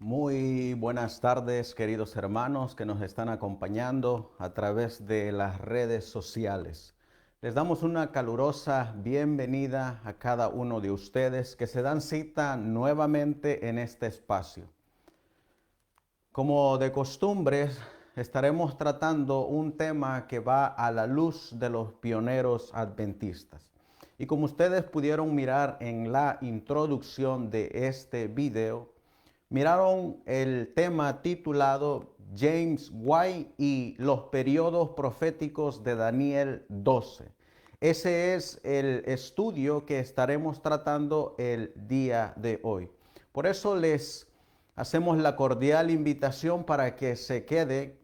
Muy buenas tardes, queridos hermanos que nos están acompañando a través de las redes sociales. Les damos una calurosa bienvenida a cada uno de ustedes que se dan cita nuevamente en este espacio. Como de costumbre, estaremos tratando un tema que va a la luz de los pioneros adventistas. Y como ustedes pudieron mirar en la introducción de este video, miraron el tema titulado James White y los periodos proféticos de Daniel 12. Ese es el estudio que estaremos tratando el día de hoy. Por eso les hacemos la cordial invitación para que se quede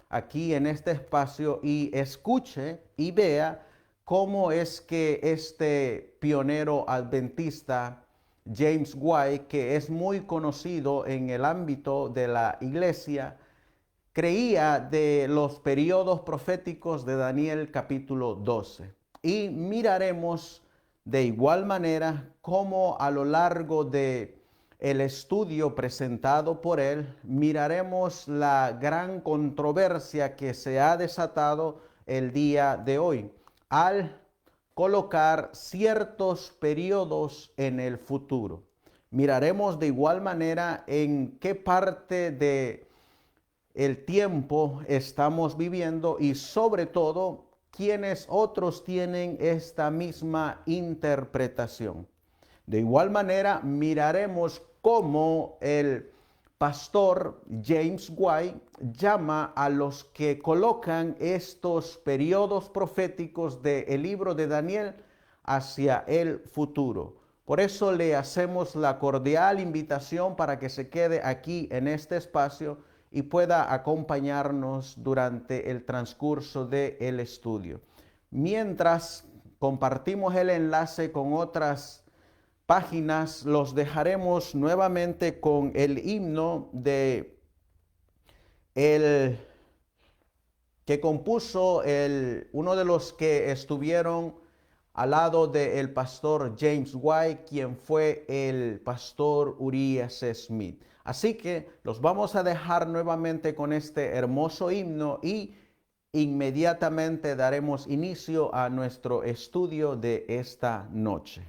aquí en este espacio y escuche y vea cómo es que este pionero adventista James White, que es muy conocido en el ámbito de la iglesia, creía de los periodos proféticos de Daniel capítulo 12. Y miraremos de igual manera cómo a lo largo de el estudio presentado por él, miraremos la gran controversia que se ha desatado el día de hoy al colocar ciertos periodos en el futuro. Miraremos de igual manera en qué parte de el tiempo estamos viviendo y sobre todo quienes otros tienen esta misma interpretación. De igual manera miraremos cómo el pastor James White llama a los que colocan estos periodos proféticos del libro de Daniel hacia el futuro. Por eso le hacemos la cordial invitación para que se quede aquí en este espacio y pueda acompañarnos durante el transcurso del estudio. Mientras compartimos el enlace con otras páginas, los dejaremos nuevamente con el himno de el que compuso uno de los que estuvieron al lado del pastor James White, quien fue el pastor Urias Smith. Así que los vamos a dejar nuevamente con este hermoso himno y inmediatamente daremos inicio a nuestro estudio de esta noche.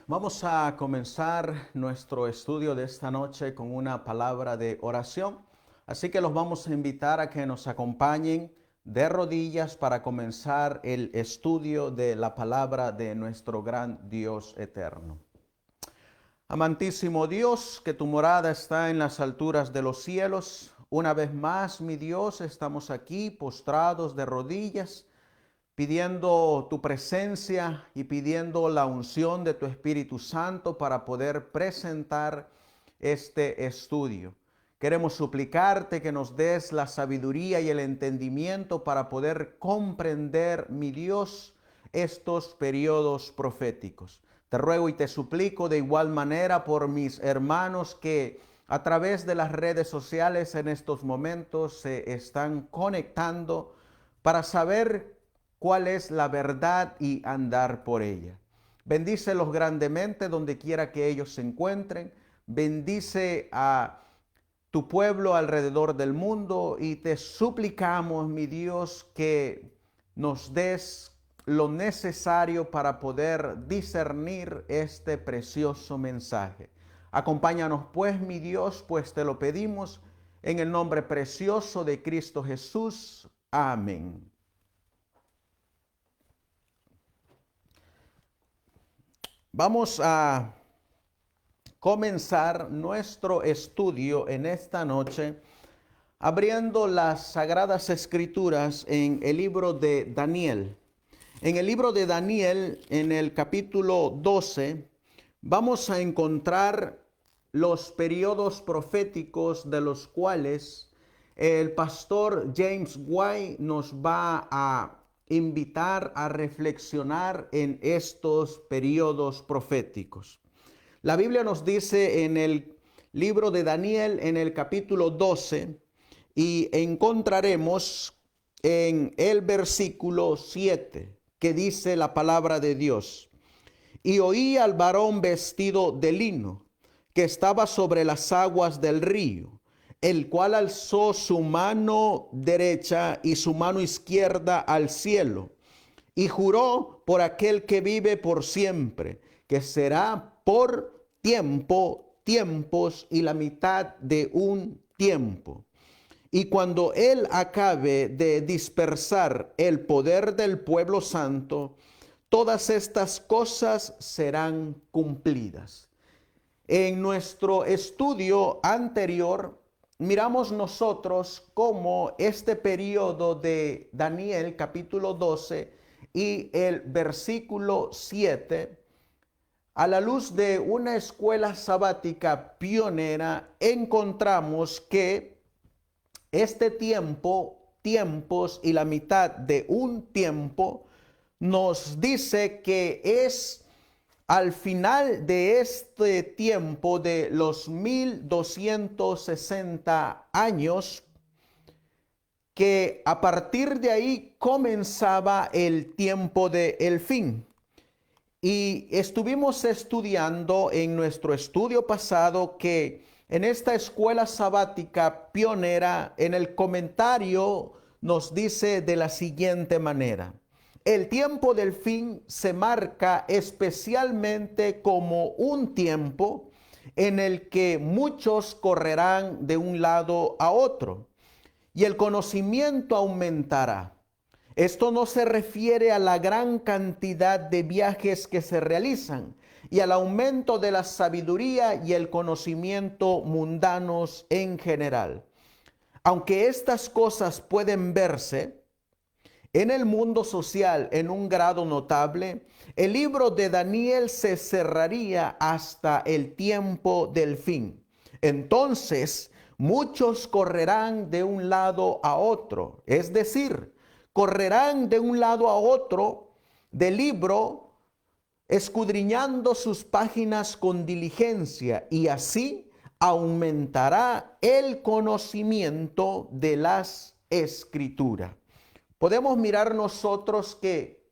Vamos a comenzar nuestro estudio de esta noche con una palabra de oración. Así que los vamos a invitar a que nos acompañen de rodillas para comenzar el estudio de la palabra de nuestro gran Dios eterno. Amantísimo Dios, que tu morada está en las alturas de los cielos. Una vez más, mi Dios, estamos aquí postrados de rodillas, pidiendo tu presencia y pidiendo la unción de tu Espíritu Santo para poder presentar este estudio. Queremos suplicarte que nos des la sabiduría y el entendimiento para poder comprender, mi Dios, estos periodos proféticos. Te ruego y te suplico de igual manera por mis hermanos que a través de las redes sociales en estos momentos se están conectando para saber cuál es la verdad y andar por ella. Bendícelos grandemente donde quiera que ellos se encuentren. Bendice a tu pueblo alrededor del mundo y te suplicamos, mi Dios, que nos des lo necesario para poder discernir este precioso mensaje. Acompáñanos pues, mi Dios, pues te lo pedimos en el nombre precioso de Cristo Jesús. Amén. Vamos a comenzar nuestro estudio en esta noche abriendo las Sagradas Escrituras en el libro de Daniel. En el libro de Daniel, en el capítulo 12, vamos a encontrar los periodos proféticos de los cuales el pastor James White nos va a invitar a reflexionar en estos periodos proféticos. La Biblia nos dice en el libro de Daniel, en el capítulo 12, y encontraremos en el versículo 7, que dice la palabra de Dios: y oí al varón vestido de lino, que estaba sobre las aguas del río, el cual alzó su mano derecha y su mano izquierda al cielo, y juró por aquel que vive por siempre, que será por tiempos y la mitad de un tiempo. Y cuando él acabe de dispersar el poder del pueblo santo, todas estas cosas serán cumplidas. En nuestro estudio anterior, miramos nosotros cómo este periodo de Daniel, capítulo 12, y el versículo 7, a la luz de una escuela sabática pionera, encontramos que este tiempos y la mitad de un tiempo, nos dice que es al final de este tiempo de los 1260 años, que a partir de ahí comenzaba el tiempo del fin. Y estuvimos estudiando en nuestro estudio pasado que en esta escuela sabática pionera, en el comentario nos dice de la siguiente manera: el tiempo del fin se marca especialmente como un tiempo en el que muchos correrán de un lado a otro y el conocimiento aumentará. Esto no se refiere a la gran cantidad de viajes que se realizan y al aumento de la sabiduría y el conocimiento mundanos en general. Aunque estas cosas pueden verse en el mundo social en un grado notable, el libro de Daniel se cerraría hasta el tiempo del fin. Entonces, muchos correrán de un lado a otro, es decir, correrán de un lado a otro del libro, escudriñando sus páginas con diligencia, y así aumentará el conocimiento de las Escrituras. Podemos mirar nosotros que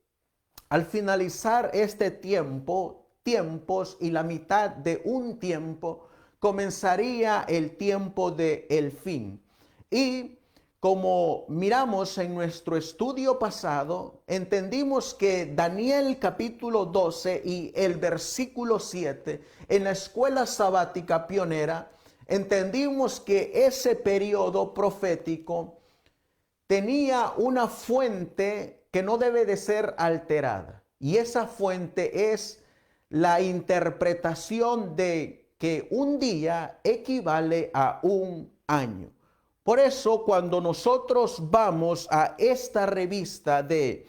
al finalizar este tiempos y la mitad de un tiempo, comenzaría el tiempo del fin. Y como miramos en nuestro estudio pasado, entendimos que Daniel capítulo 12 y el versículo 7 en la escuela sabática pionera, entendimos que ese periodo profético tenía una fuente que no debe de ser alterada. Y esa fuente es la interpretación de que un día equivale a un año. Por eso, cuando nosotros vamos a esta revista de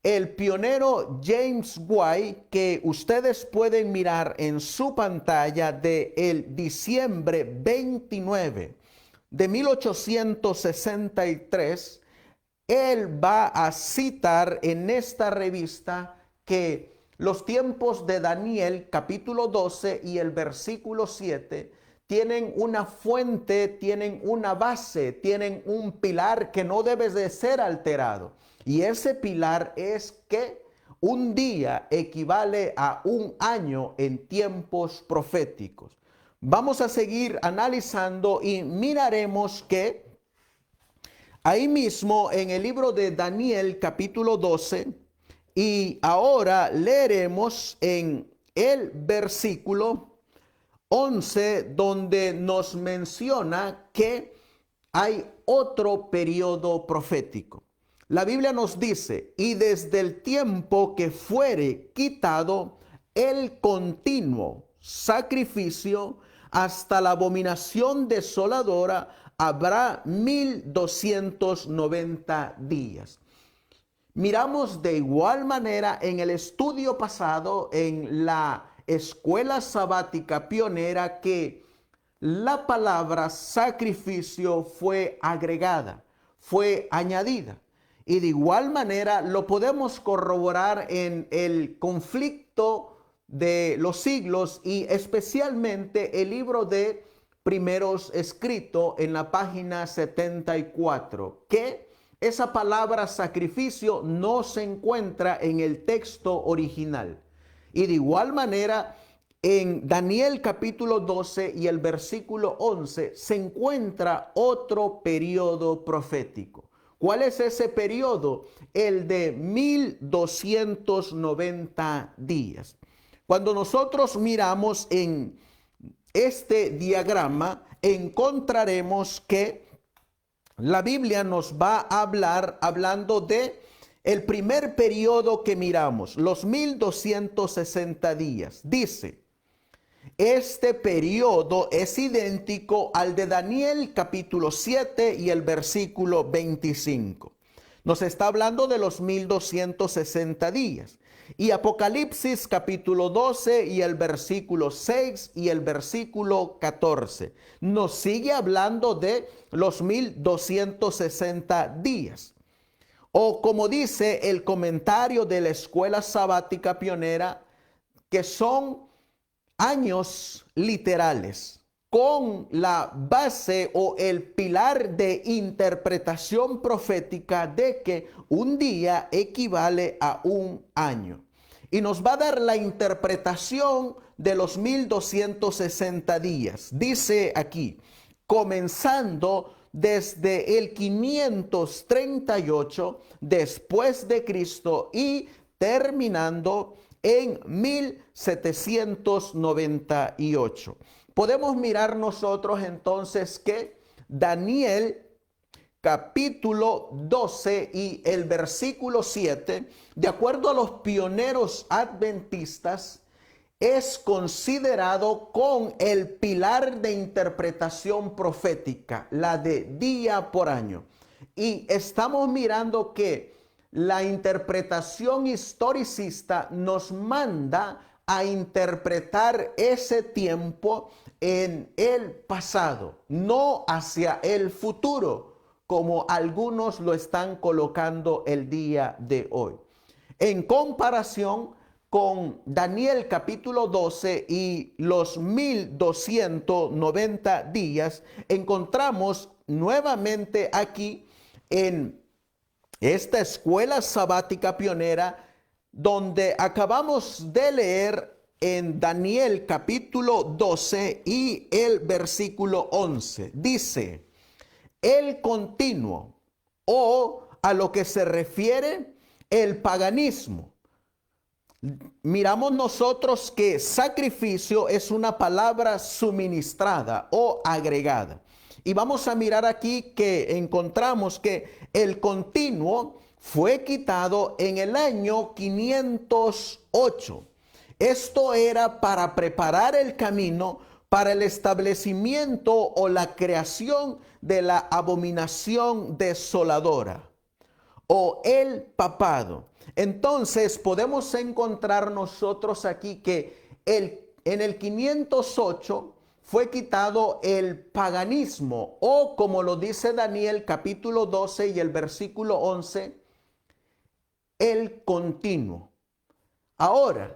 el pionero James White, que ustedes pueden mirar en su pantalla, de el diciembre 29 de 1863, él va a citar en esta revista que los tiempos de Daniel capítulo 12 y el versículo 7 tienen una fuente, tienen una base, tienen un pilar que no debe de ser alterado. Y ese pilar es que un día equivale a un año en tiempos proféticos. Vamos a seguir analizando y miraremos que ahí mismo en el libro de Daniel capítulo 12, y ahora leeremos en el versículo 11, donde nos menciona que hay otro periodo profético. La Biblia nos dice: y desde el tiempo que fuere quitado el continuo sacrificio hasta la abominación desoladora, habrá 1290 días. Miramos de igual manera en el estudio pasado en la escuela sabática pionera que la palabra sacrificio fue agregada, fue añadida. Y de igual manera lo podemos corroborar en el conflicto de los siglos y especialmente el libro de Primeros escrito en la página 74, que esa palabra sacrificio no se encuentra en el texto original. Y de igual manera, en Daniel capítulo 12 y el versículo 11 se encuentra otro periodo profético. ¿Cuál es ese periodo? El de 1290 días. Cuando nosotros miramos en este diagrama, encontraremos que la Biblia nos va a hablar hablando de el primer periodo que miramos, los 1260 días. Dice: este periodo es idéntico al de Daniel capítulo 7 y el versículo 25. Nos está hablando de los 1260 días. Y Apocalipsis capítulo 12 y el versículo 6 y el versículo 14 nos sigue hablando de los 1260 días. O como dice el comentario de la escuela sabática pionera, que son años literales con la base o el pilar de interpretación profética de que un día equivale a un año. Y nos va a dar la interpretación de los 1260 días. Dice aquí: comenzando desde el 538 después de Cristo y terminando en 1798. Podemos mirar nosotros entonces que Daniel capítulo 12 y el versículo 7, de acuerdo a los pioneros adventistas, es considerado con el pilar de interpretación profética, la de día por año. Y estamos mirando que la interpretación historicista nos manda a interpretar ese tiempo en el pasado, no hacia el futuro, como algunos lo están colocando el día de hoy. En comparación con Daniel capítulo 12 y los 1290 días, encontramos nuevamente aquí en esta escuela sabática pionera, donde acabamos de leer en Daniel capítulo 12 y el versículo 11. Dice: el continuo o a lo que se refiere el paganismo. Miramos nosotros que sacrificio es una palabra suministrada o agregada. Y vamos a mirar aquí que encontramos que el continuo fue quitado en el año 508. Esto era para preparar el camino para el establecimiento o la creación de la abominación desoladora o el papado. Entonces podemos encontrar nosotros aquí que en el 508 fue quitado el paganismo, o como lo dice Daniel capítulo 12 y el versículo 11, el continuo. Ahora,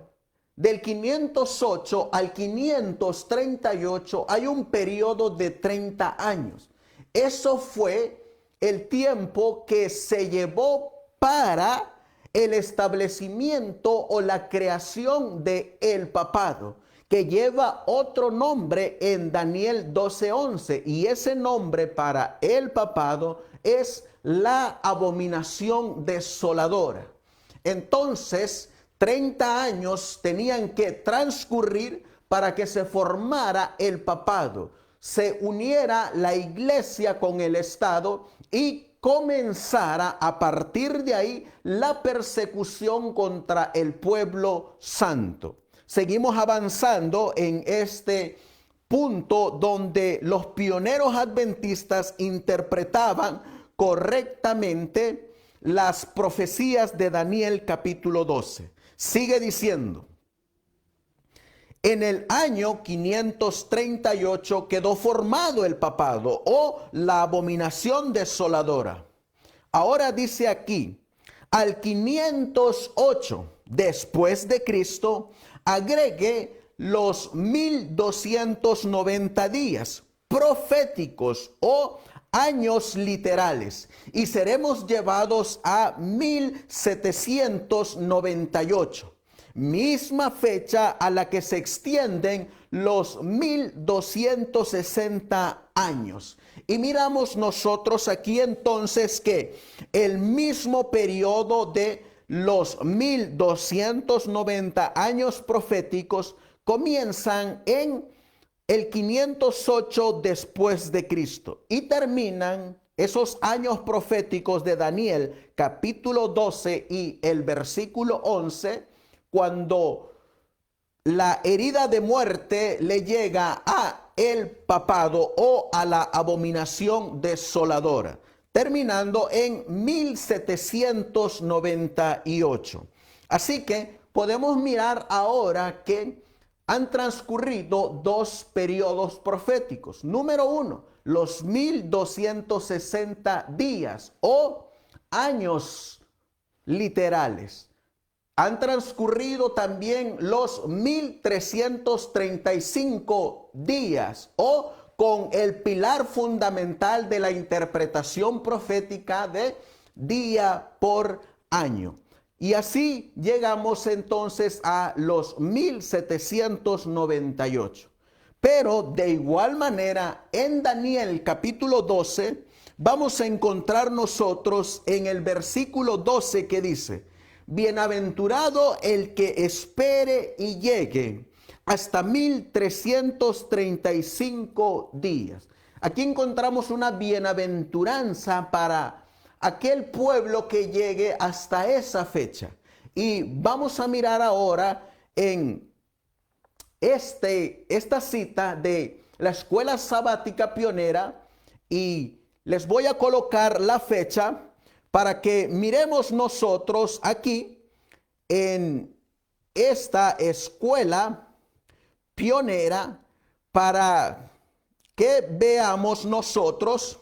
del 508 al 538 hay un periodo de 30 años. Eso fue el tiempo que se llevó para el establecimiento o la creación de el papado, que lleva otro nombre en Daniel 12:11, y ese nombre para el papado es la abominación desoladora. Entonces, 30 años tenían que transcurrir para que se formara el papado, se uniera la iglesia con el Estado y comenzara a partir de ahí la persecución contra el pueblo santo. Seguimos avanzando en este punto donde los pioneros adventistas interpretaban correctamente las profecías de Daniel capítulo 12. Sigue diciendo: en el año 538 quedó formado el papado o la abominación desoladora. Ahora dice aquí, al 508 después de Cristo, agregue los 1290 días proféticos o años literales, y seremos llevados a 1798. Misma fecha a la que se extienden los 1260 años. Y miramos nosotros aquí entonces que el mismo periodo de los 1290 años proféticos comienzan en el 508 después de Cristo y terminan esos años proféticos de Daniel capítulo 12 y el versículo 11, cuando la herida de muerte le llega a el papado o a la abominación desoladora, terminando en 1798. Así que podemos mirar ahora que han transcurrido dos periodos proféticos. Número uno, los 1260 días o años literales. Han transcurrido también los 1335 días o con el pilar fundamental de la interpretación profética de día por año. Y así llegamos entonces a los 1798. Pero de igual manera, en Daniel capítulo 12, vamos a encontrar nosotros en el versículo 12 que dice: bienaventurado el que espere y llegue hasta 1335 días. Aquí encontramos una bienaventuranza para aquel pueblo que llegue hasta esa fecha. Y vamos a mirar ahora en esta cita de la Escuela Sabática Pionera, y les voy a colocar la fecha para que miremos nosotros aquí en esta escuela pionera, para que veamos nosotros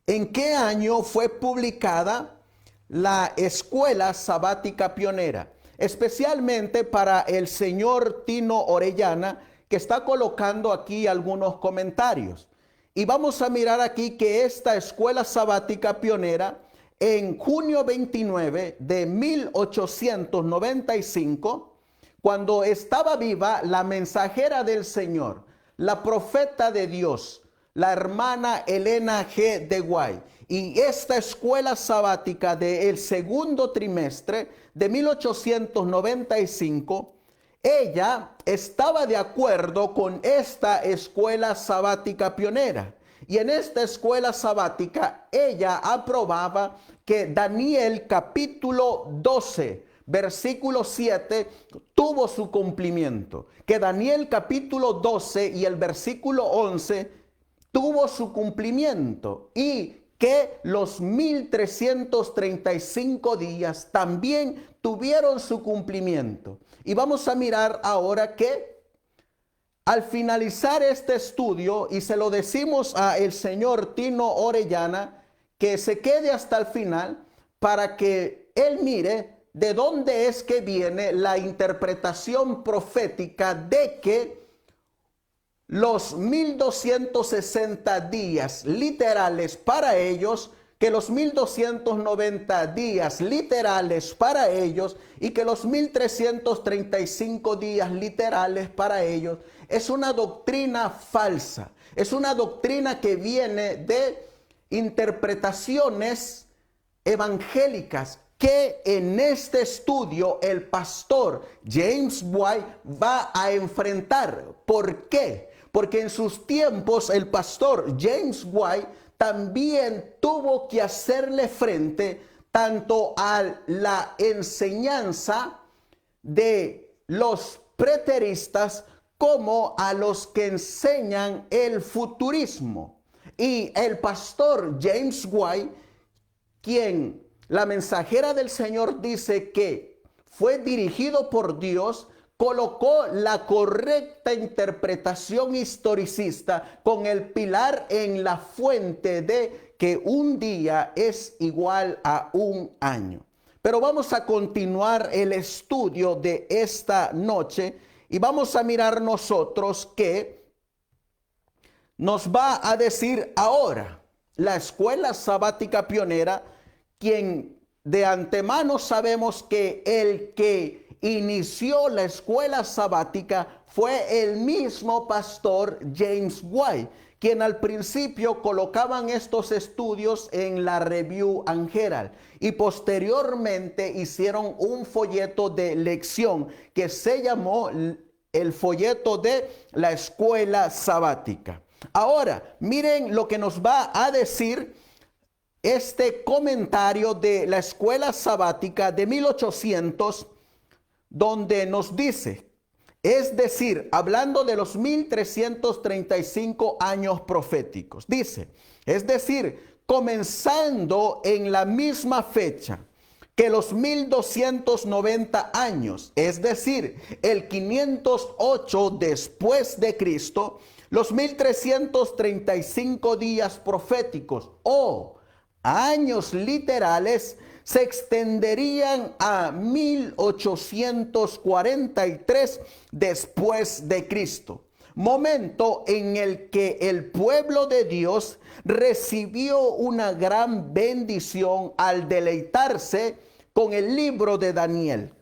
en qué año fue publicada la Escuela Sabática Pionera, especialmente para el señor Tino Orellana, que está colocando aquí algunos comentarios. Y vamos a mirar aquí que esta Escuela Sabática Pionera, en junio 29 de 1895, cuando estaba viva la mensajera del Señor, la profeta de Dios, la hermana Elena G. de White. Y esta escuela sabática del segundo trimestre de 1895, ella estaba de acuerdo con esta escuela sabática pionera. Y en esta escuela sabática, ella aprobaba que Daniel capítulo 12, versículo 7, tuvo su cumplimiento. Que Daniel capítulo 12 y el versículo 11 tuvo su cumplimiento. Y que los 1335 días también tuvieron su cumplimiento. Y vamos a mirar ahora que al finalizar este estudio, y se lo decimos a el señor Tino Orellana, que se quede hasta el final para que él mire de dónde es que viene la interpretación profética de que los 1260 días literales para ellos, que los 1290 días literales para ellos y que los 1335 días literales para ellos es una doctrina falsa. Es una doctrina que viene de interpretaciones evangélicas que en este estudio el pastor James White va a enfrentar. ¿Por qué? Porque en sus tiempos el pastor James White también tuvo que hacerle frente tanto a la enseñanza de los preteristas como a los que enseñan el futurismo. Y el pastor James White, quien la mensajera del Señor dice que fue dirigido por Dios, colocó la correcta interpretación historicista con el pilar en la fuente de que un día es igual a un año. Pero vamos a continuar el estudio de esta noche y vamos a mirar nosotros que nos va a decir ahora la escuela sabática pionera, quien de antemano sabemos que el que inició la escuela sabática fue el mismo pastor James White, quien al principio colocaban estos estudios en la Review and Herald y posteriormente hicieron un folleto de lección que se llamó el folleto de la escuela sabática. Ahora, miren lo que nos va a decir este comentario de la escuela sabática de 1800, donde nos dice, es decir, hablando de los 1335 años proféticos, dice, es decir, comenzando en la misma fecha que los 1290 años, es decir, el 508 después de Cristo, los 1335 días proféticos o años literales se extenderían a 1843 después de Cristo, momento en el que el pueblo de Dios recibió una gran bendición al deleitarse con el libro de Daniel,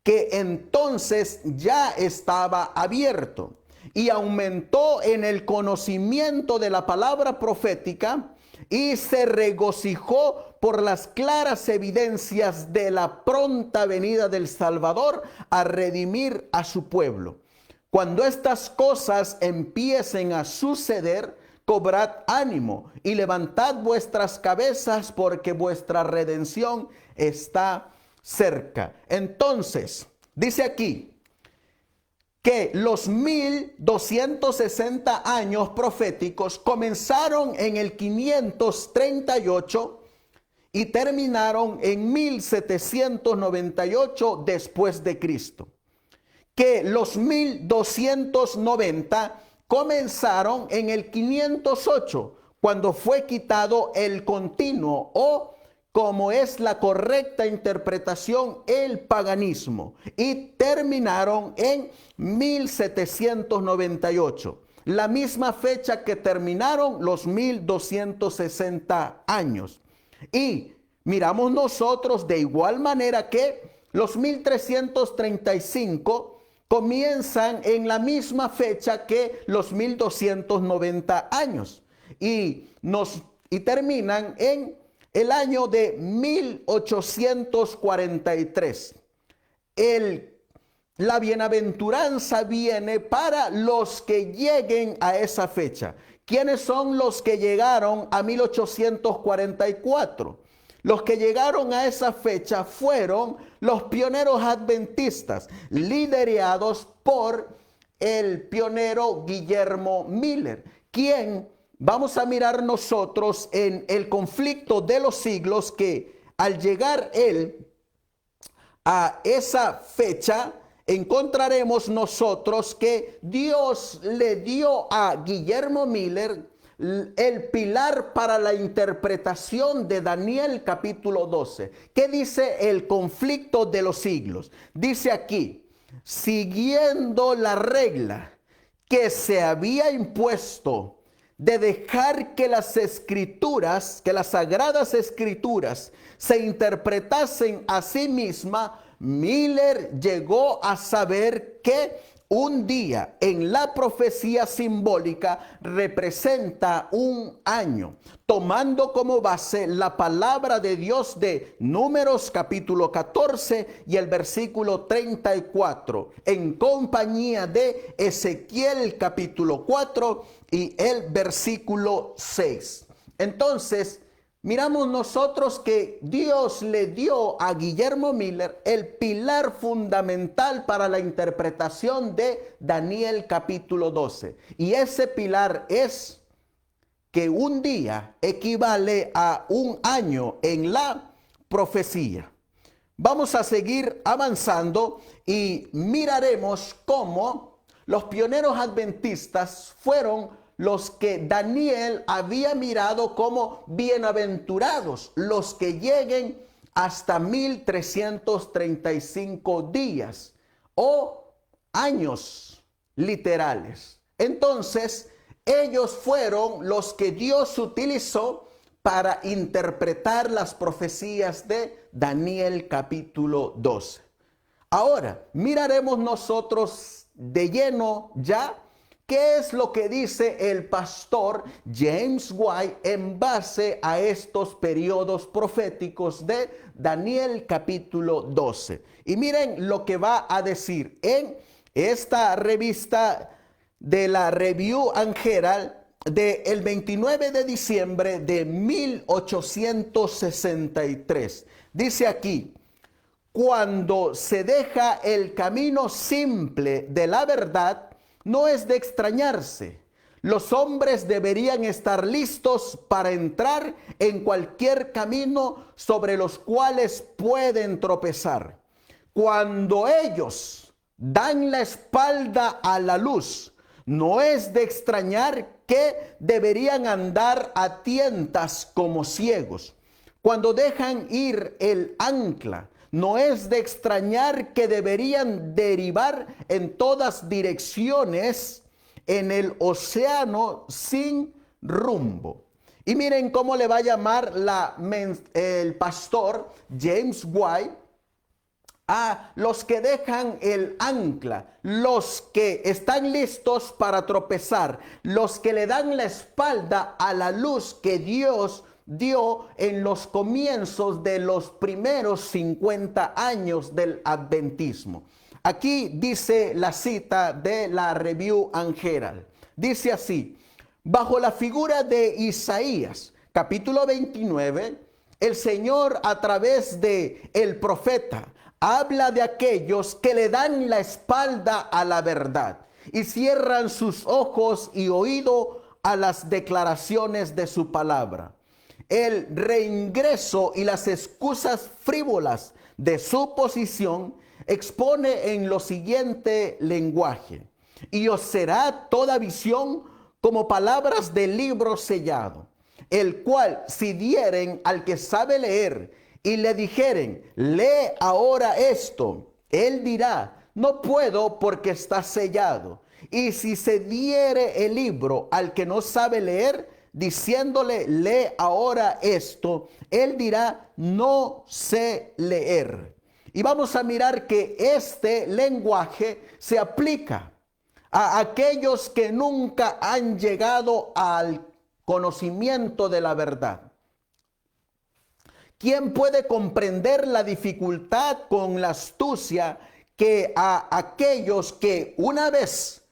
que entonces ya estaba abierto y aumentó en el conocimiento de la palabra profética y se regocijó por las claras evidencias de la pronta venida del Salvador a redimir a su pueblo. Cuando estas cosas empiecen a suceder, cobrad ánimo y levantad vuestras cabezas porque vuestra redención está cerca. Entonces, dice aquí que los 1260 años proféticos comenzaron en el 538 y terminaron en 1798 después de Cristo. Que los 1290 comenzaron en el 508, cuando fue quitado el continuo o, como es la correcta interpretación, el paganismo, y terminaron en 1798, la misma fecha que terminaron los 1260 años. Y miramos nosotros de igual manera que los 1335 comienzan en la misma fecha que los 1290 años. y terminan en el año de 1843. La bienaventuranza viene para los que lleguen a esa fecha. ¿Quiénes son los que llegaron a 1844? Los que llegaron a esa fecha fueron los pioneros adventistas, liderados por el pionero Guillermo Miller, quien vamos a mirar nosotros en el conflicto de los siglos, que al llegar él a esa fecha, encontraremos nosotros que Dios le dio a Guillermo Miller el pilar para la interpretación de Daniel capítulo 12. ¿Qué dice el conflicto de los siglos? Dice aquí: siguiendo la regla que se había impuesto de dejar que las escrituras, que las sagradas escrituras se interpretasen a sí misma, Miller llegó a saber que un día en la profecía simbólica representa un año, tomando como base la palabra de Dios de Números capítulo 14 y el versículo 34, en compañía de Ezequiel capítulo 4 y el versículo 6. Entonces, miramos nosotros que Dios le dio a Guillermo Miller el pilar fundamental para la interpretación de Daniel capítulo 12. Y ese pilar es que un día equivale a un año en la profecía. Vamos a seguir avanzando y miraremos cómo los pioneros adventistas fueron los que Daniel había mirado como bienaventurados, los que lleguen hasta 1335 días o años literales. Entonces, ellos fueron los que Dios utilizó para interpretar las profecías de Daniel capítulo 12. Ahora, miraremos nosotros de lleno ya ¿qué es lo que dice el pastor James White en base a estos periodos proféticos de Daniel capítulo 12? Y miren lo que va a decir en esta revista de la Review and Herald del 29 de diciembre de 1863. Dice aquí: cuando se deja el camino simple de la verdad, no es de extrañarse. Los hombres deberían estar listos para entrar en cualquier camino sobre los cuales pueden tropezar. Cuando ellos dan la espalda a la luz, no es de extrañar que deberían andar a tientas como ciegos. Cuando dejan ir el ancla, no es de extrañar que deberían derivar en todas direcciones en el océano sin rumbo. Y miren cómo le va a llamar el pastor James White a los que dejan el ancla, los que están listos para tropezar, los que le dan la espalda a la luz que Dios dio en los comienzos de los primeros 50 años del adventismo. Aquí dice la cita de la Review and Herald. Dice así: bajo la figura de Isaías, capítulo 29, el Señor a través de el profeta habla de aquellos que le dan la espalda a la verdad y cierran sus ojos y oído a las declaraciones de su palabra. El reingreso y las excusas frívolas de su posición expone en lo siguiente lenguaje: y os será toda visión como palabras del libro sellado, el cual si dieren al que sabe leer y le dijeren: lee ahora esto, él dirá: no puedo porque está sellado. Y si se diere el libro al que no sabe leer, diciéndole: lee ahora esto, él dirá: no sé leer. Y vamos a mirar que este lenguaje se aplica a aquellos que nunca han llegado al conocimiento de la verdad. ¿Quién puede comprender la dificultad con la astucia que a aquellos que una vez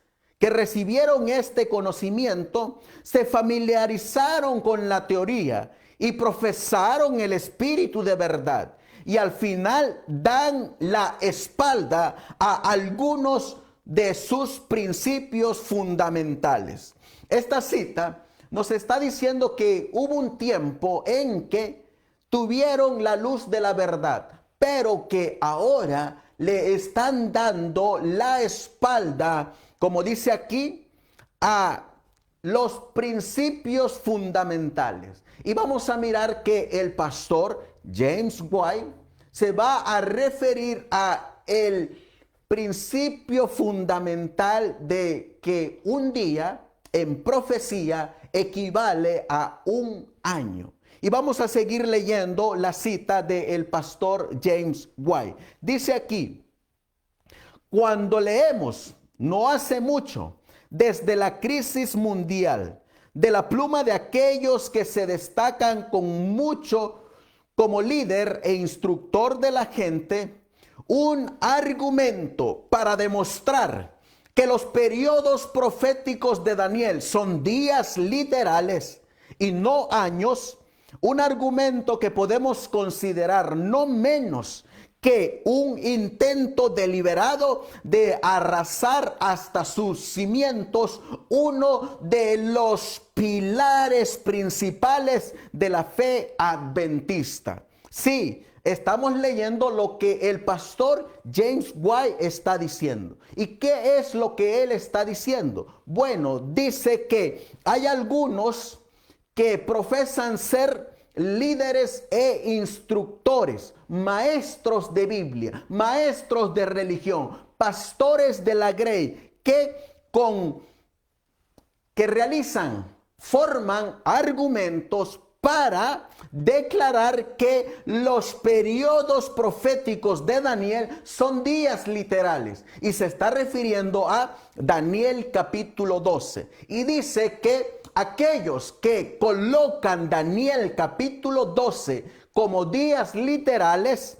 que recibieron este conocimiento se familiarizaron con la teoría y profesaron el espíritu de verdad y al final dan la espalda a algunos de sus principios fundamentales? Esta cita nos está diciendo que hubo un tiempo en que tuvieron la luz de la verdad, pero que ahora le están dando la espalda, como dice aquí, a los principios fundamentales. Y vamos a mirar que el pastor James White se va a referir a el principio fundamental de que un día en profecía equivale a un año. Y vamos a seguir leyendo la cita del pastor James White. Dice aquí: cuando leemos, no hace mucho, desde la crisis mundial, de la pluma de aquellos que se destacan con mucho como líder e instructor de la gente, un argumento para demostrar que los periodos proféticos de Daniel son días literales y no años, un argumento que podemos considerar no menos que un intento deliberado de arrasar hasta sus cimientos uno de los pilares principales de la fe adventista. Sí, estamos leyendo lo que el pastor James White está diciendo. ¿Y qué es lo que él está diciendo? Bueno, dice que hay algunos que profesan ser líderes e instructores, maestros de Biblia, maestros de religión, pastores de la grey, que realizan, forman argumentos para declarar que los periodos proféticos de Daniel son días literales. Y se está refiriendo a Daniel capítulo 12. Y dice que aquellos que colocan Daniel capítulo 12 como días literales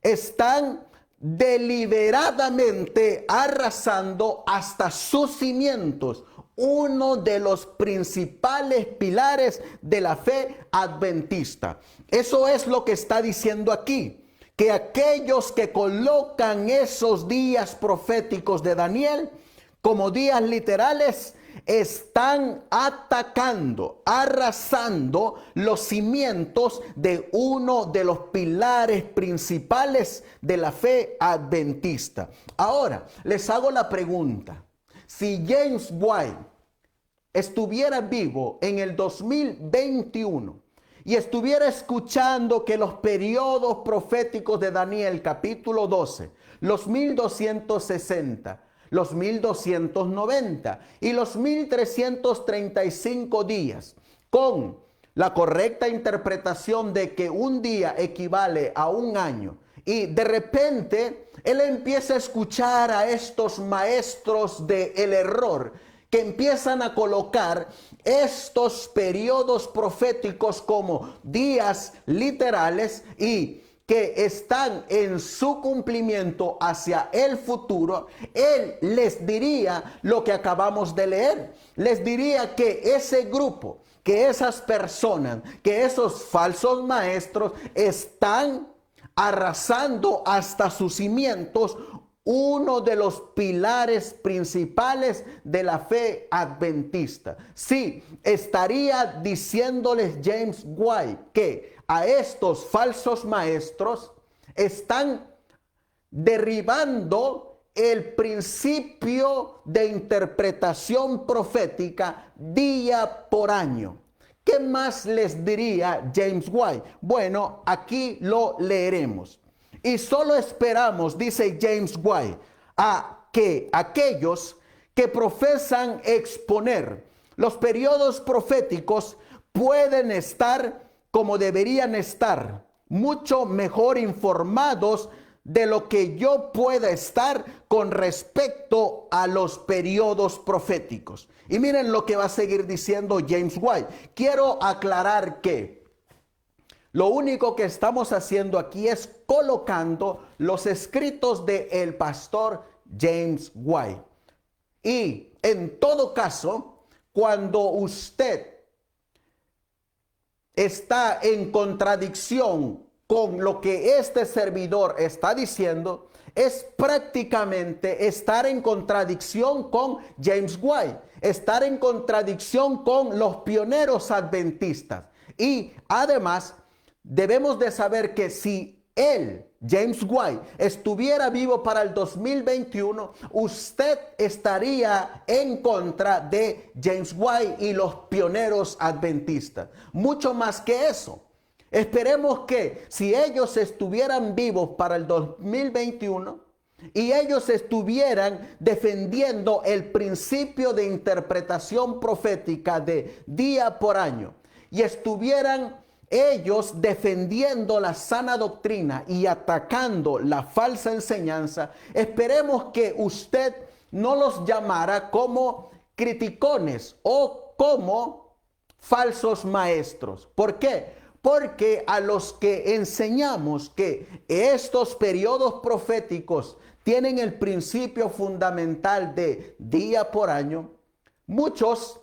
están deliberadamente arrasando hasta sus cimientos uno de los principales pilares de la fe adventista. Eso es lo que está diciendo aquí, que aquellos que colocan esos días proféticos de Daniel como días literales están atacando, arrasando los cimientos de uno de los pilares principales de la fe adventista. Ahora, les hago la pregunta. Si James White estuviera vivo en el 2021 y estuviera escuchando que los periodos proféticos de Daniel capítulo 12, los 1260, los 1290 y los 1335 días, con la correcta interpretación de que un día equivale a un año, y de repente él empieza a escuchar a estos maestros del error que empiezan a colocar estos periodos proféticos como días literales y que están en su cumplimiento hacia el futuro, él les diría lo que acabamos de leer. Les diría que ese grupo, que esas personas, que esos falsos maestros están arrasando hasta sus cimientos uno de los pilares principales de la fe adventista. Sí, estaría diciéndoles James White que a estos falsos maestros están derribando el principio de interpretación profética día por año. ¿Qué más les diría James White? Bueno, aquí lo leeremos. Y solo esperamos, dice James White, a que aquellos que profesan exponer los periodos proféticos pueden estar como deberían estar, mucho mejor informados de lo que yo pueda estar con respecto a los periodos proféticos. Y miren lo que va a seguir diciendo James White. Quiero aclarar que lo único que estamos haciendo aquí es colocando los escritos del pastor James White. Y en todo caso, cuando usted está en contradicción con lo que este servidor está diciendo, es prácticamente estar en contradicción con James White, estar en contradicción con los pioneros adventistas. Y además, debemos de saber que si él, James White, estuviera vivo para el 2021, usted estaría en contra de James White y los pioneros adventistas. Mucho más que eso. Esperemos que si ellos estuvieran vivos para el 2021 y ellos estuvieran defendiendo el principio de interpretación profética de día por año y estuvieran ellos defendiendo la sana doctrina y atacando la falsa enseñanza, esperemos que usted no los llamara como criticones o como falsos maestros. ¿Por qué? Porque a los que enseñamos que estos periodos proféticos tienen el principio fundamental de día por año, muchos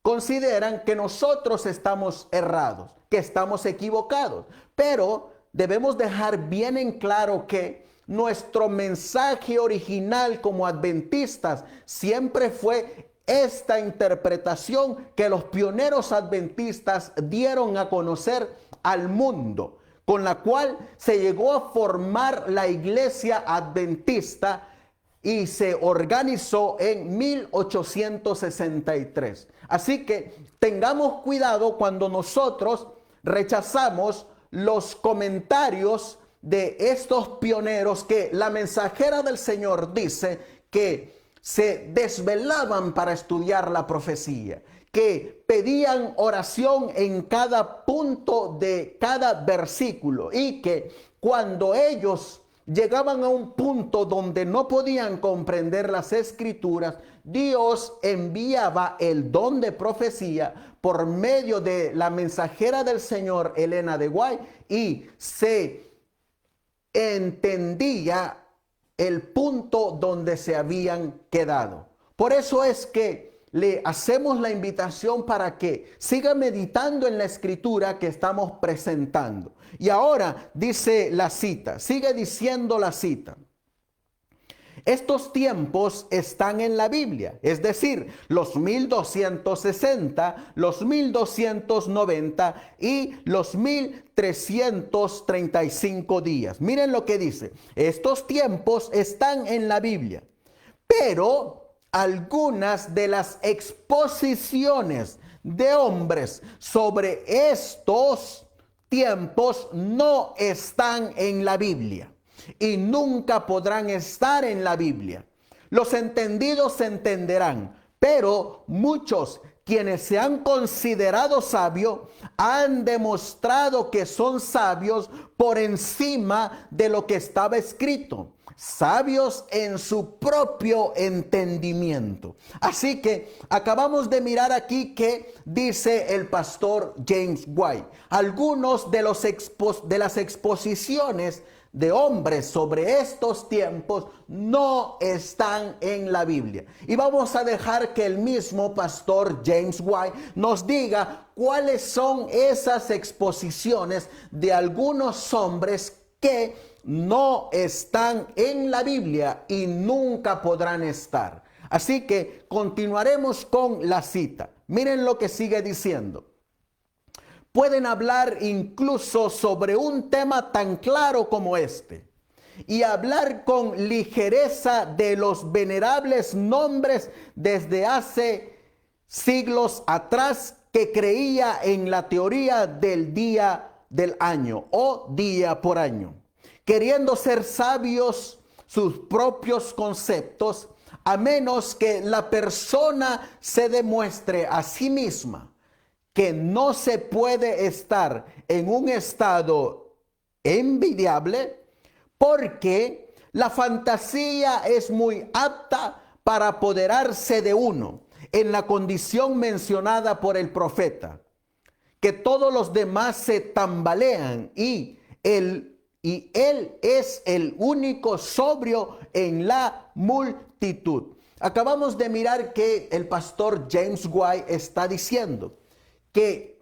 consideran que nosotros estamos errados, que estamos equivocados. Pero debemos dejar bien en claro que nuestro mensaje original como adventistas siempre fue esta interpretación que los pioneros adventistas dieron a conocer al mundo, con la cual se llegó a formar la iglesia adventista y se organizó en 1863. Así que tengamos cuidado cuando nosotros rechazamos los comentarios de estos pioneros que la mensajera del Señor dice que se desvelaban para estudiar la profecía, que pedían oración en cada punto de cada versículo y que cuando ellos llegaban a un punto donde no podían comprender las escrituras, Dios enviaba el don de profecía por medio de la mensajera del Señor, Elena de White, y se entendía el punto donde se habían quedado. Por eso es que le hacemos la invitación para que siga meditando en la escritura que estamos presentando. Y ahora dice la cita, sigue diciendo la cita. Estos tiempos están en la Biblia, es decir, los 1260, los 1290 y los 1335 días. Miren lo que dice, estos tiempos están en la Biblia, pero algunas de las exposiciones de hombres sobre estos tiempos no están en la Biblia y nunca podrán estar en la Biblia. Los entendidos se entenderán, pero muchos quienes se han considerado sabios han demostrado que son sabios por encima de lo que estaba escrito, sabios en su propio entendimiento. Así que acabamos de mirar aquí que dice el pastor James White, algunos de las exposiciones de hombres sobre estos tiempos no están en la Biblia. Y vamos a dejar que el mismo pastor James White nos diga cuáles son esas exposiciones de algunos hombres que no están en la Biblia y nunca podrán estar. Así que continuaremos con la cita. Miren lo que sigue diciendo. Pueden hablar incluso sobre un tema tan claro como este y hablar con ligereza de los venerables nombres desde hace siglos atrás que creía en la teoría del día del año o día por año, queriendo ser sabios sus propios conceptos, a menos que la persona se demuestre a sí misma que no se puede estar en un estado envidiable, porque la fantasía es muy apta para apoderarse de uno en la condición mencionada por el profeta, que todos los demás se tambalean y él es el único sobrio en la multitud. Acabamos de mirar que el pastor James White está diciendo que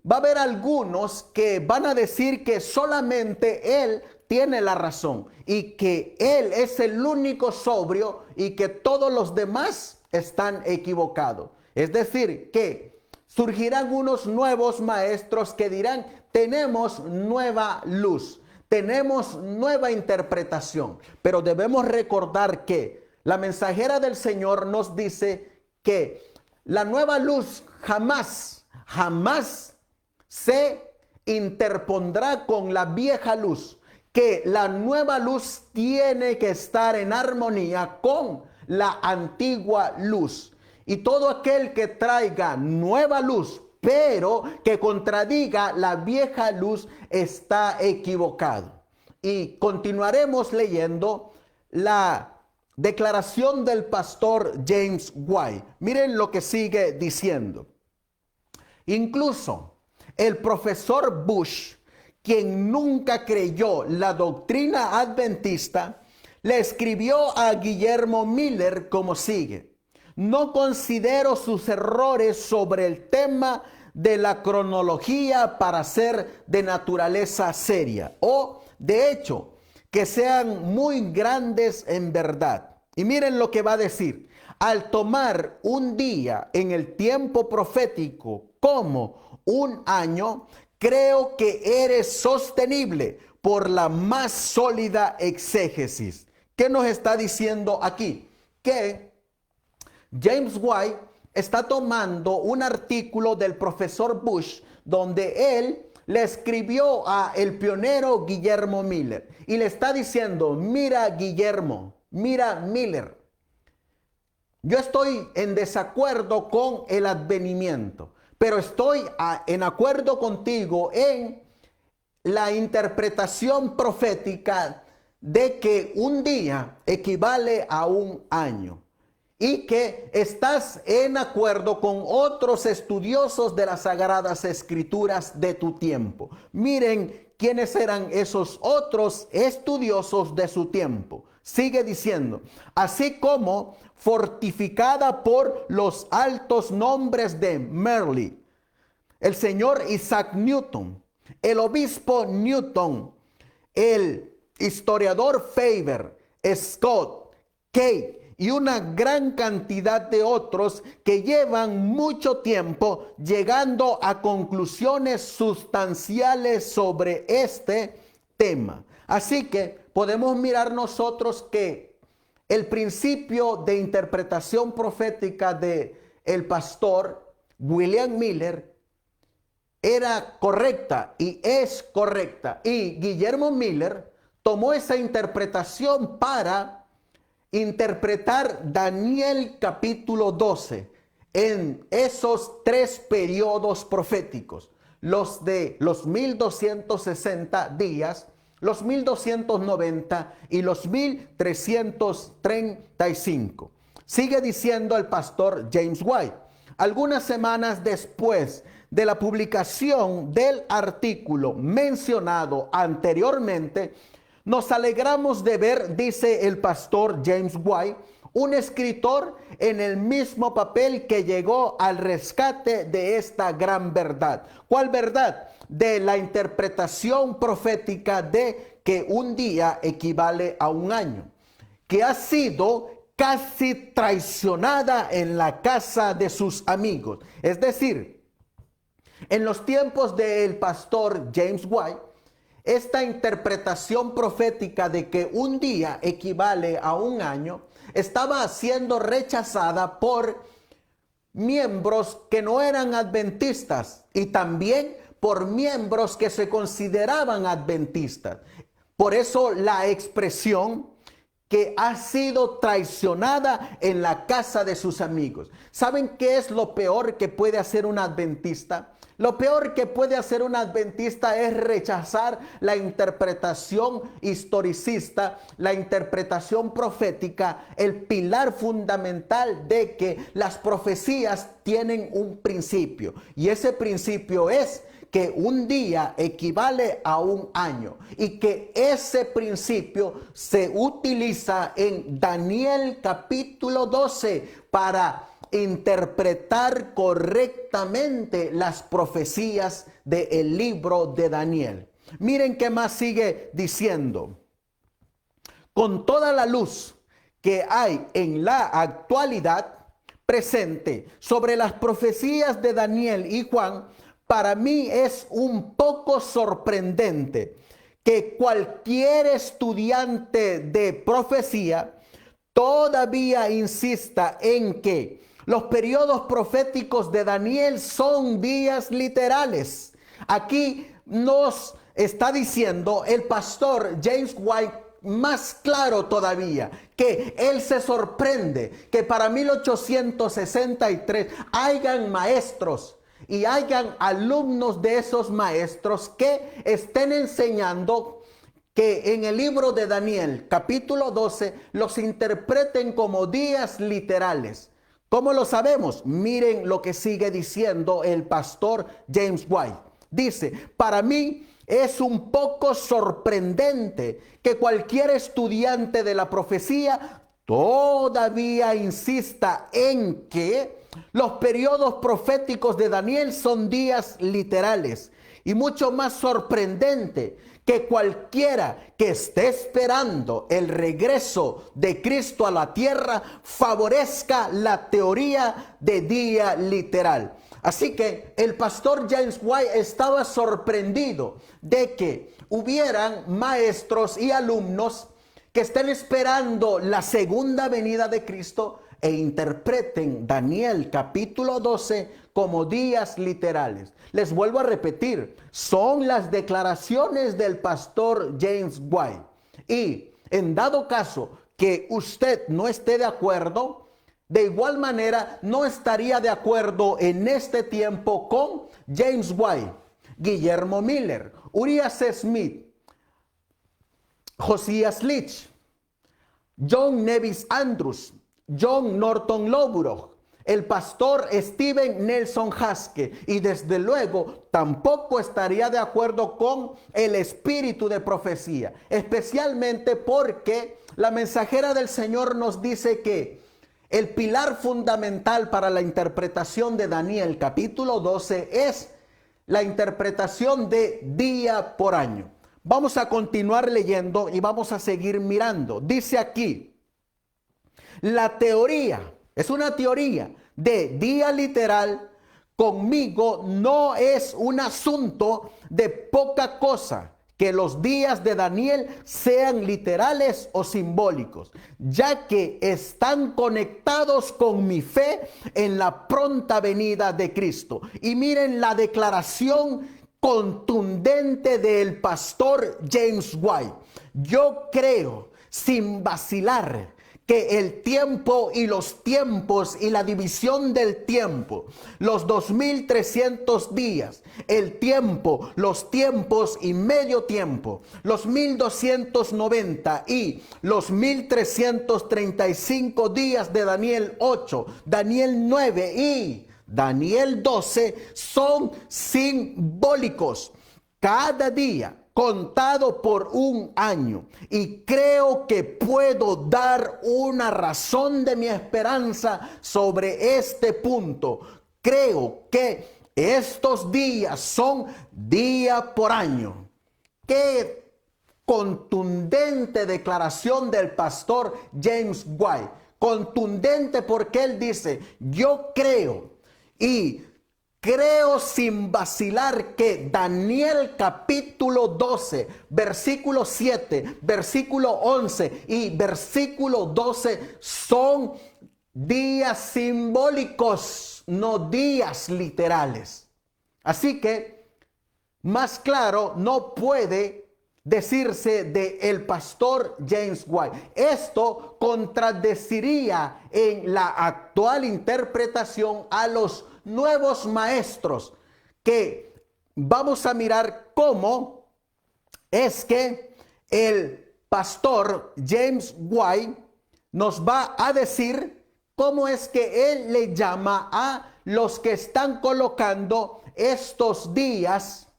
va a haber algunos que van a decir que solamente él tiene la razón y que él es el único sobrio y que todos los demás están equivocados. Es decir, que surgirán unos nuevos maestros que dirán, tenemos nueva luz, tenemos nueva interpretación, pero debemos recordar que la mensajera del Señor nos dice que la nueva luz jamás se interpondrá con la vieja luz, que la nueva luz tiene que estar en armonía con la antigua luz. Y todo aquel que traiga nueva luz, pero que contradiga la vieja luz, está equivocado. Y continuaremos leyendo la declaración del pastor James White. Miren lo que sigue diciendo. Incluso el profesor Bush, quien nunca creyó la doctrina adventista, le escribió a Guillermo Miller como sigue: no considero sus errores sobre el tema de la cronología para ser de naturaleza seria, o de hecho que sean muy grandes en verdad. Y miren lo que va a decir: al tomar un día en el tiempo profético como un año, creo que eres sostenible por la más sólida exégesis. ¿Qué nos está diciendo aquí? Que James White está tomando un artículo del profesor Bush donde él le escribió a el pionero Guillermo Miller y le está diciendo: mira Guillermo, mira Miller, yo estoy en desacuerdo con el advenimiento, pero estoy en acuerdo contigo en la interpretación profética de que un día equivale a un año, y que estás en acuerdo con otros estudiosos de las Sagradas Escrituras de tu tiempo. Miren quiénes eran esos otros estudiosos de su tiempo. Sigue diciendo: así como fortificada por los altos nombres de Merle, el señor Isaac Newton, el obispo Newton, el historiador Faber, Scott, Kate y una gran cantidad de otros que llevan mucho tiempo llegando a conclusiones sustanciales sobre este tema. Así que podemos mirar nosotros que el principio de interpretación profética de el pastor William Miller era correcta y es correcta. Y Guillermo Miller tomó esa interpretación para interpretar Daniel capítulo 12 en esos 3 periodos proféticos, los de los 1260 días, los 1290 y los 1335. Sigue diciendo el pastor James White: algunas semanas después de la publicación del artículo mencionado anteriormente, nos alegramos de ver, dice el pastor James White, un escritor en el mismo papel que llegó al rescate de esta gran verdad. ¿Cuál verdad? De la interpretación profética de que un día equivale a un año, que ha sido casi traicionada en la casa de sus amigos. Es decir, en los tiempos del pastor James White, esta interpretación profética de que un día equivale a un año estaba siendo rechazada por miembros que no eran adventistas y también por miembros que se consideraban adventistas. Por eso la expresión que ha sido traicionada en la casa de sus amigos. ¿Saben qué es lo peor que puede hacer un adventista? Lo peor que puede hacer un adventista es rechazar la interpretación historicista, la interpretación profética, el pilar fundamental de que las profecías tienen un principio. Y ese principio es que un día equivale a un año y que ese principio se utiliza en Daniel capítulo 12 para interpretar correctamente las profecías del libro de Daniel. Miren qué más sigue diciendo. Con toda la luz que hay en la actualidad presente sobre las profecías de Daniel y Juan, para mí es un poco sorprendente que cualquier estudiante de profecía todavía insista en que los periodos proféticos de Daniel son días literales. Aquí nos está diciendo el pastor James White más claro todavía, que él se sorprende que para 1863 hayan maestros y hayan alumnos de esos maestros que estén enseñando que en el libro de Daniel, capítulo 12, los interpreten como días literales. ¿Cómo lo sabemos? Miren lo que sigue diciendo el pastor James White. Dice, para mí es un poco sorprendente que cualquier estudiante de la profecía todavía insista en que los periodos proféticos de Daniel son días literales. Y mucho más sorprendente que cualquiera que esté esperando el regreso de Cristo a la tierra favorezca la teoría de día literal. Así que el pastor James White estaba sorprendido de que hubieran maestros y alumnos que estén esperando la segunda venida de Cristo e interpreten Daniel capítulo 12 como días literales. Les vuelvo a repetir, son las declaraciones del pastor James White. Y en dado caso que usted no esté de acuerdo, de igual manera no estaría de acuerdo en este tiempo con James White, Guillermo Miller, Urias Smith, Josias Leach, John Nevis Andrews, John Norton Lowbrough, el pastor Steven Nelson Haske, y desde luego tampoco estaría de acuerdo con el espíritu de profecía, especialmente porque la mensajera del Señor nos dice que el pilar fundamental para la interpretación de Daniel capítulo 12 es la interpretación de día por año. Vamos a continuar leyendo y vamos a seguir mirando. Dice aquí, la teoría, es una teoría de día literal, conmigo no es un asunto de poca cosa que los días de Daniel sean literales o simbólicos, ya que están conectados con mi fe en la pronta venida de Cristo. Y miren la declaración contundente del pastor James White. Yo creo, sin vacilar, que el tiempo y los tiempos y la división del tiempo, los 2300 días, el tiempo, los tiempos y medio tiempo, los 1290 y los 1335 días de Daniel 8, Daniel 9 y Daniel 12 son simbólicos. Cada día contado por un año, y creo que puedo dar una razón de mi esperanza sobre este punto. Creo que estos días son día por año. Qué contundente declaración del pastor James White. Contundente porque él dice, yo creo sin vacilar que Daniel capítulo 12, versículo 7, versículo 11 y versículo 12 son días simbólicos, no días literales. Así que más claro no puede decirse de el pastor James White. Esto contradeciría en la actual interpretación a los nuevos maestros que vamos a mirar cómo es que el pastor James White nos va a decir cómo es que él le llama a los que están colocando estos días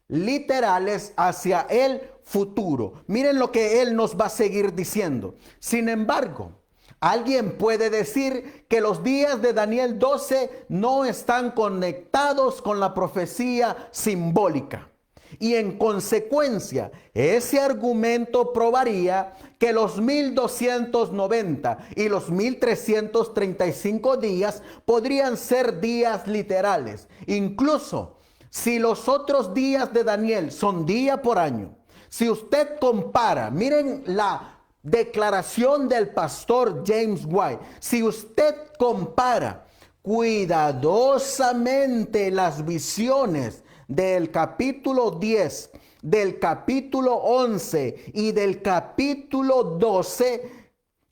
literales hacia el futuro. Miren lo que él nos va a seguir diciendo. Sin embargo, alguien puede decir que los días de Daniel 12 no están conectados con la profecía simbólica. Y en consecuencia, ese argumento probaría que los 1290 y los 1335 días podrían ser días literales. Incluso si los otros días de Daniel son día por año, si usted compara, miren la declaración del pastor James White, si usted compara cuidadosamente las visiones del capítulo 10, del capítulo 11 y del capítulo 12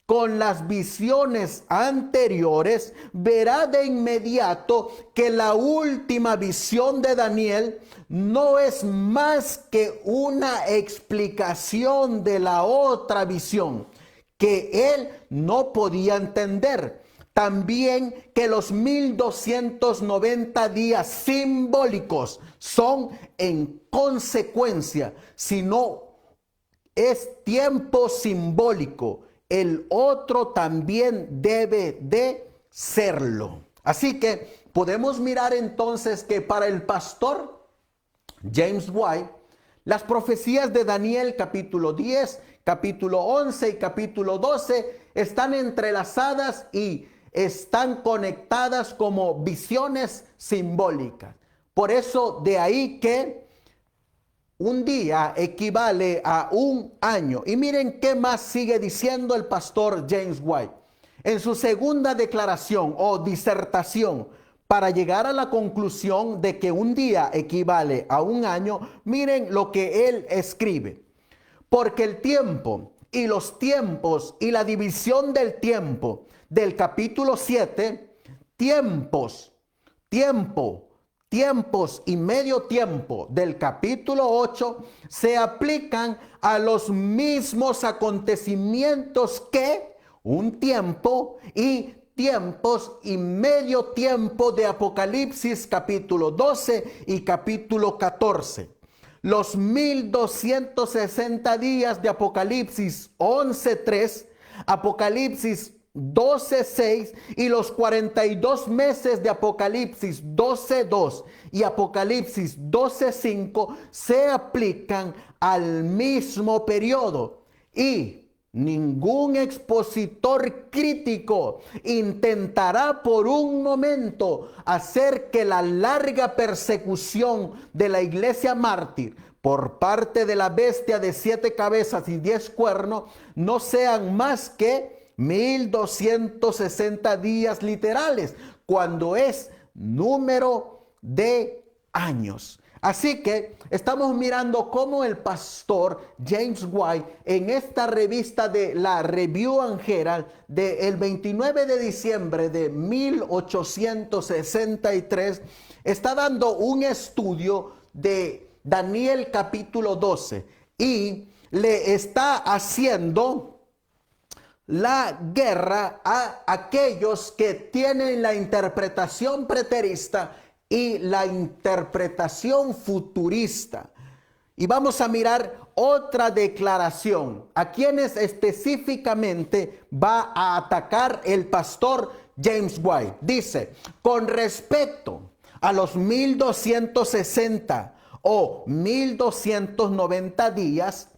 con las visiones anteriores, verá de inmediato que la última visión de Daniel no es más que una explicación de la otra visión que él no podía entender. También que los 1290 días simbólicos son en consecuencia, si no es tiempo simbólico, el otro también debe de serlo. Así que podemos mirar entonces que para el pastor James White, las profecías de Daniel capítulo 10, capítulo 11 y capítulo 12 están entrelazadas y están conectadas como visiones simbólicas. Por eso de ahí que un día equivale a un año. Y miren qué más sigue diciendo el pastor James White. En su segunda declaración o disertación para llegar a la conclusión de que un día equivale a un año, miren lo que él escribe. Porque el tiempo y los tiempos y la división del tiempo del capítulo 7, tiempos y medio tiempo del capítulo 8 se aplican a los mismos acontecimientos que un tiempo y tiempos y medio tiempo de Apocalipsis capítulo 12 y capítulo 14. Los 1260 días de Apocalipsis 11:3, Apocalipsis 12:6 y los 42 meses de Apocalipsis 12:2 y Apocalipsis 12:5 se aplican al mismo periodo. Y ningún expositor crítico intentará por un momento hacer que la larga persecución de la iglesia mártir por parte de la bestia de 7 cabezas y 10 cuernos no sean más que 1260 días literales, cuando es número de años. Así que estamos mirando cómo el pastor James White en esta revista de la Review and Herald del 29 de diciembre de 1863 está dando un estudio de Daniel capítulo 12 y le está haciendo la guerra a aquellos que tienen la interpretación preterista y la interpretación futurista. Y vamos a mirar otra declaración a quienes específicamente va a atacar el pastor James White. Dice, con respecto a los 1260 o 1290 días,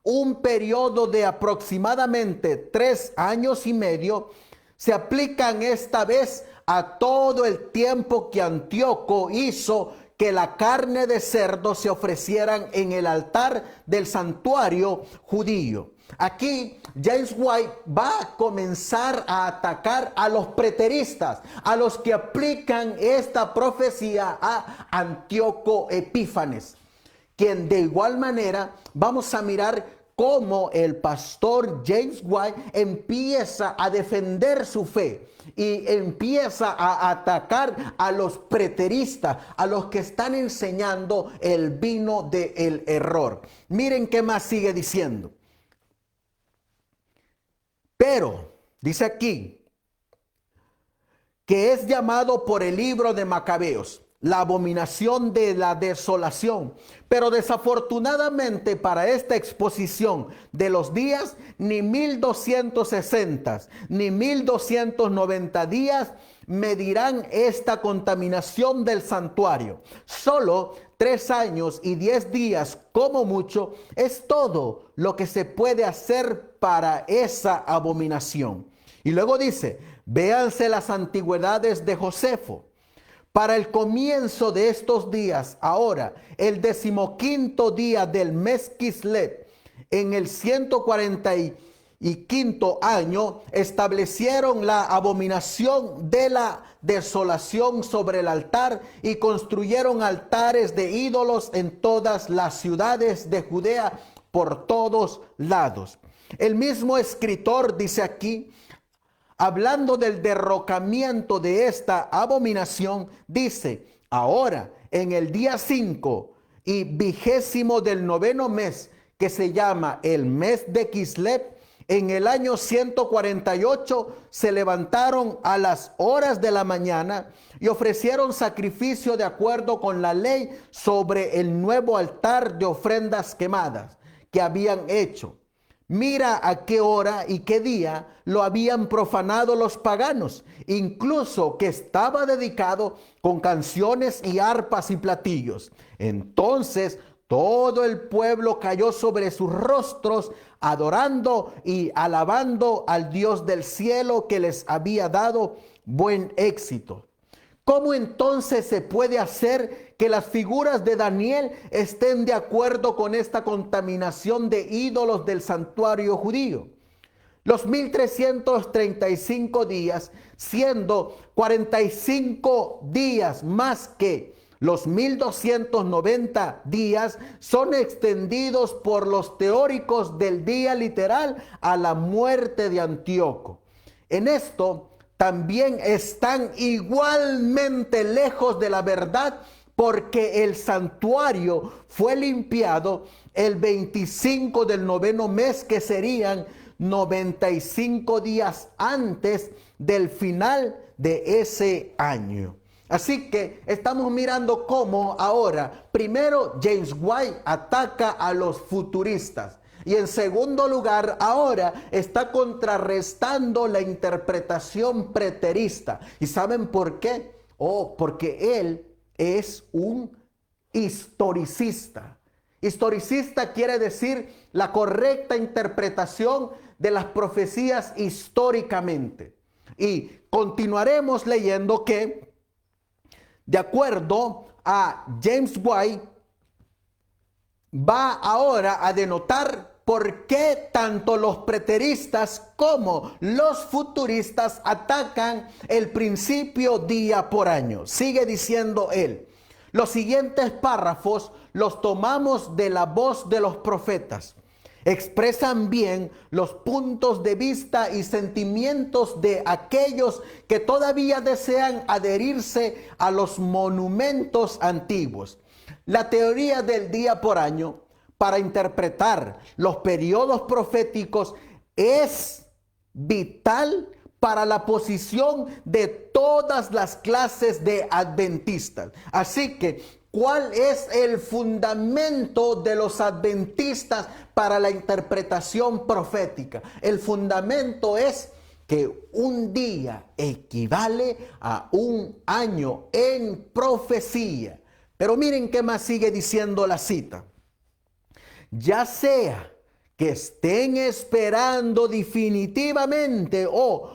un periodo de aproximadamente 3 años y medio, se aplican esta vez a todo el tiempo que Antíoco hizo que la carne de cerdo se ofrecieran en el altar del santuario judío. Aquí James White va a comenzar a atacar a los preteristas, a los que aplican esta profecía a Antíoco Epífanes, quien de igual manera vamos a mirar cómo el pastor James White empieza a defender su fe y empieza a atacar a los preteristas, a los que están enseñando el vino del error. Miren qué más sigue diciendo. Pero, dice aquí, que es llamado por el libro de Macabeos la abominación de la desolación. Pero desafortunadamente para esta exposición de los días, ni 1260 ni 1290 días medirán esta contaminación del santuario. Solo 3 años y 10 días, como mucho, es todo lo que se puede hacer para esa abominación. Y luego dice, véanse las antigüedades de Josefo. Para el comienzo de estos días, ahora, el 15º día del mes Kislev, en el 145 año, establecieron la abominación de la desolación sobre el altar y construyeron altares de ídolos en todas las ciudades de Judea por todos lados. El mismo escritor dice aquí, hablando del derrocamiento de esta abominación, dice, ahora en el día 5 y 20º del 9º mes, que se llama el mes de Kislev, en el año 148 se levantaron a las horas de la mañana y ofrecieron sacrificio de acuerdo con la ley sobre el nuevo altar de ofrendas quemadas que habían hecho. Mira a qué hora y qué día lo habían profanado los paganos, incluso que estaba dedicado con canciones y arpas y platillos. Entonces todo el pueblo cayó sobre sus rostros, adorando y alabando al Dios del cielo que les había dado buen éxito. ¿Cómo entonces se puede hacer que las figuras de Daniel estén de acuerdo con esta contaminación de ídolos del santuario judío? Los 1335 días, siendo 45 días más que los 1290 días, son extendidos por los teóricos del día literal a la muerte de Antíoco. En esto también están igualmente lejos de la verdad, porque el santuario fue limpiado el 25 del 9º mes, que serían 95 días antes del final de ese año. Así que estamos mirando cómo ahora, primero, James White ataca a los futuristas. Y en segundo lugar, ahora está contrarrestando la interpretación preterista. ¿Y saben por qué? Porque él es un historicista. Historicista quiere decir la correcta interpretación de las profecías históricamente. Y continuaremos leyendo que, de acuerdo a James White, va ahora a denotar por qué tanto los preteristas como los futuristas atacan el principio día por año. Sigue diciendo él. Los siguientes párrafos los tomamos de la voz de los profetas. Expresan bien los puntos de vista y sentimientos de aquellos que todavía desean adherirse a los monumentos antiguos. La teoría del día por año para interpretar los periodos proféticos es vital para la posición de todas las clases de adventistas. Así que, ¿cuál es el fundamento de los adventistas para la interpretación profética? El fundamento es que un día equivale a un año en profecía. Pero miren qué más sigue diciendo la cita. Ya sea que estén esperando definitivamente o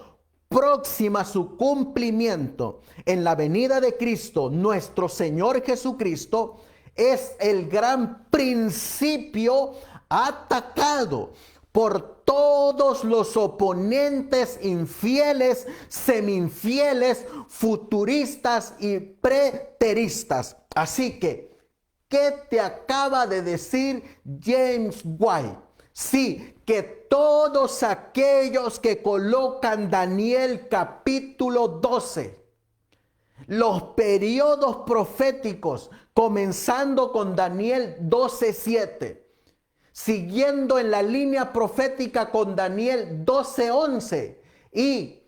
próxima a su cumplimiento en la venida de Cristo, nuestro Señor Jesucristo, es el gran principio atacado por todos los oponentes infieles, semi-infieles, futuristas y preteristas. Así que, ¿qué te acaba de decir James White? Sí, que todos aquellos que colocan Daniel capítulo 12, los periodos proféticos, comenzando con Daniel 12:7, siguiendo en la línea profética con Daniel 12:11 y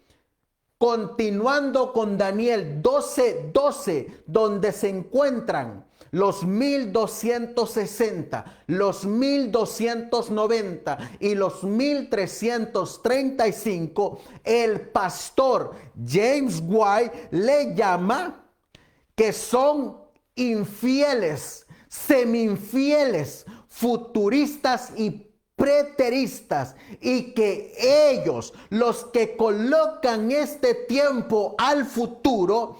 continuando con Daniel 12:12, donde se encuentran los 1260, los 1290 y los 1335, el pastor James White le llama que son infieles, semi-infieles, futuristas y preteristas, y que ellos, los que colocan este tiempo al futuro,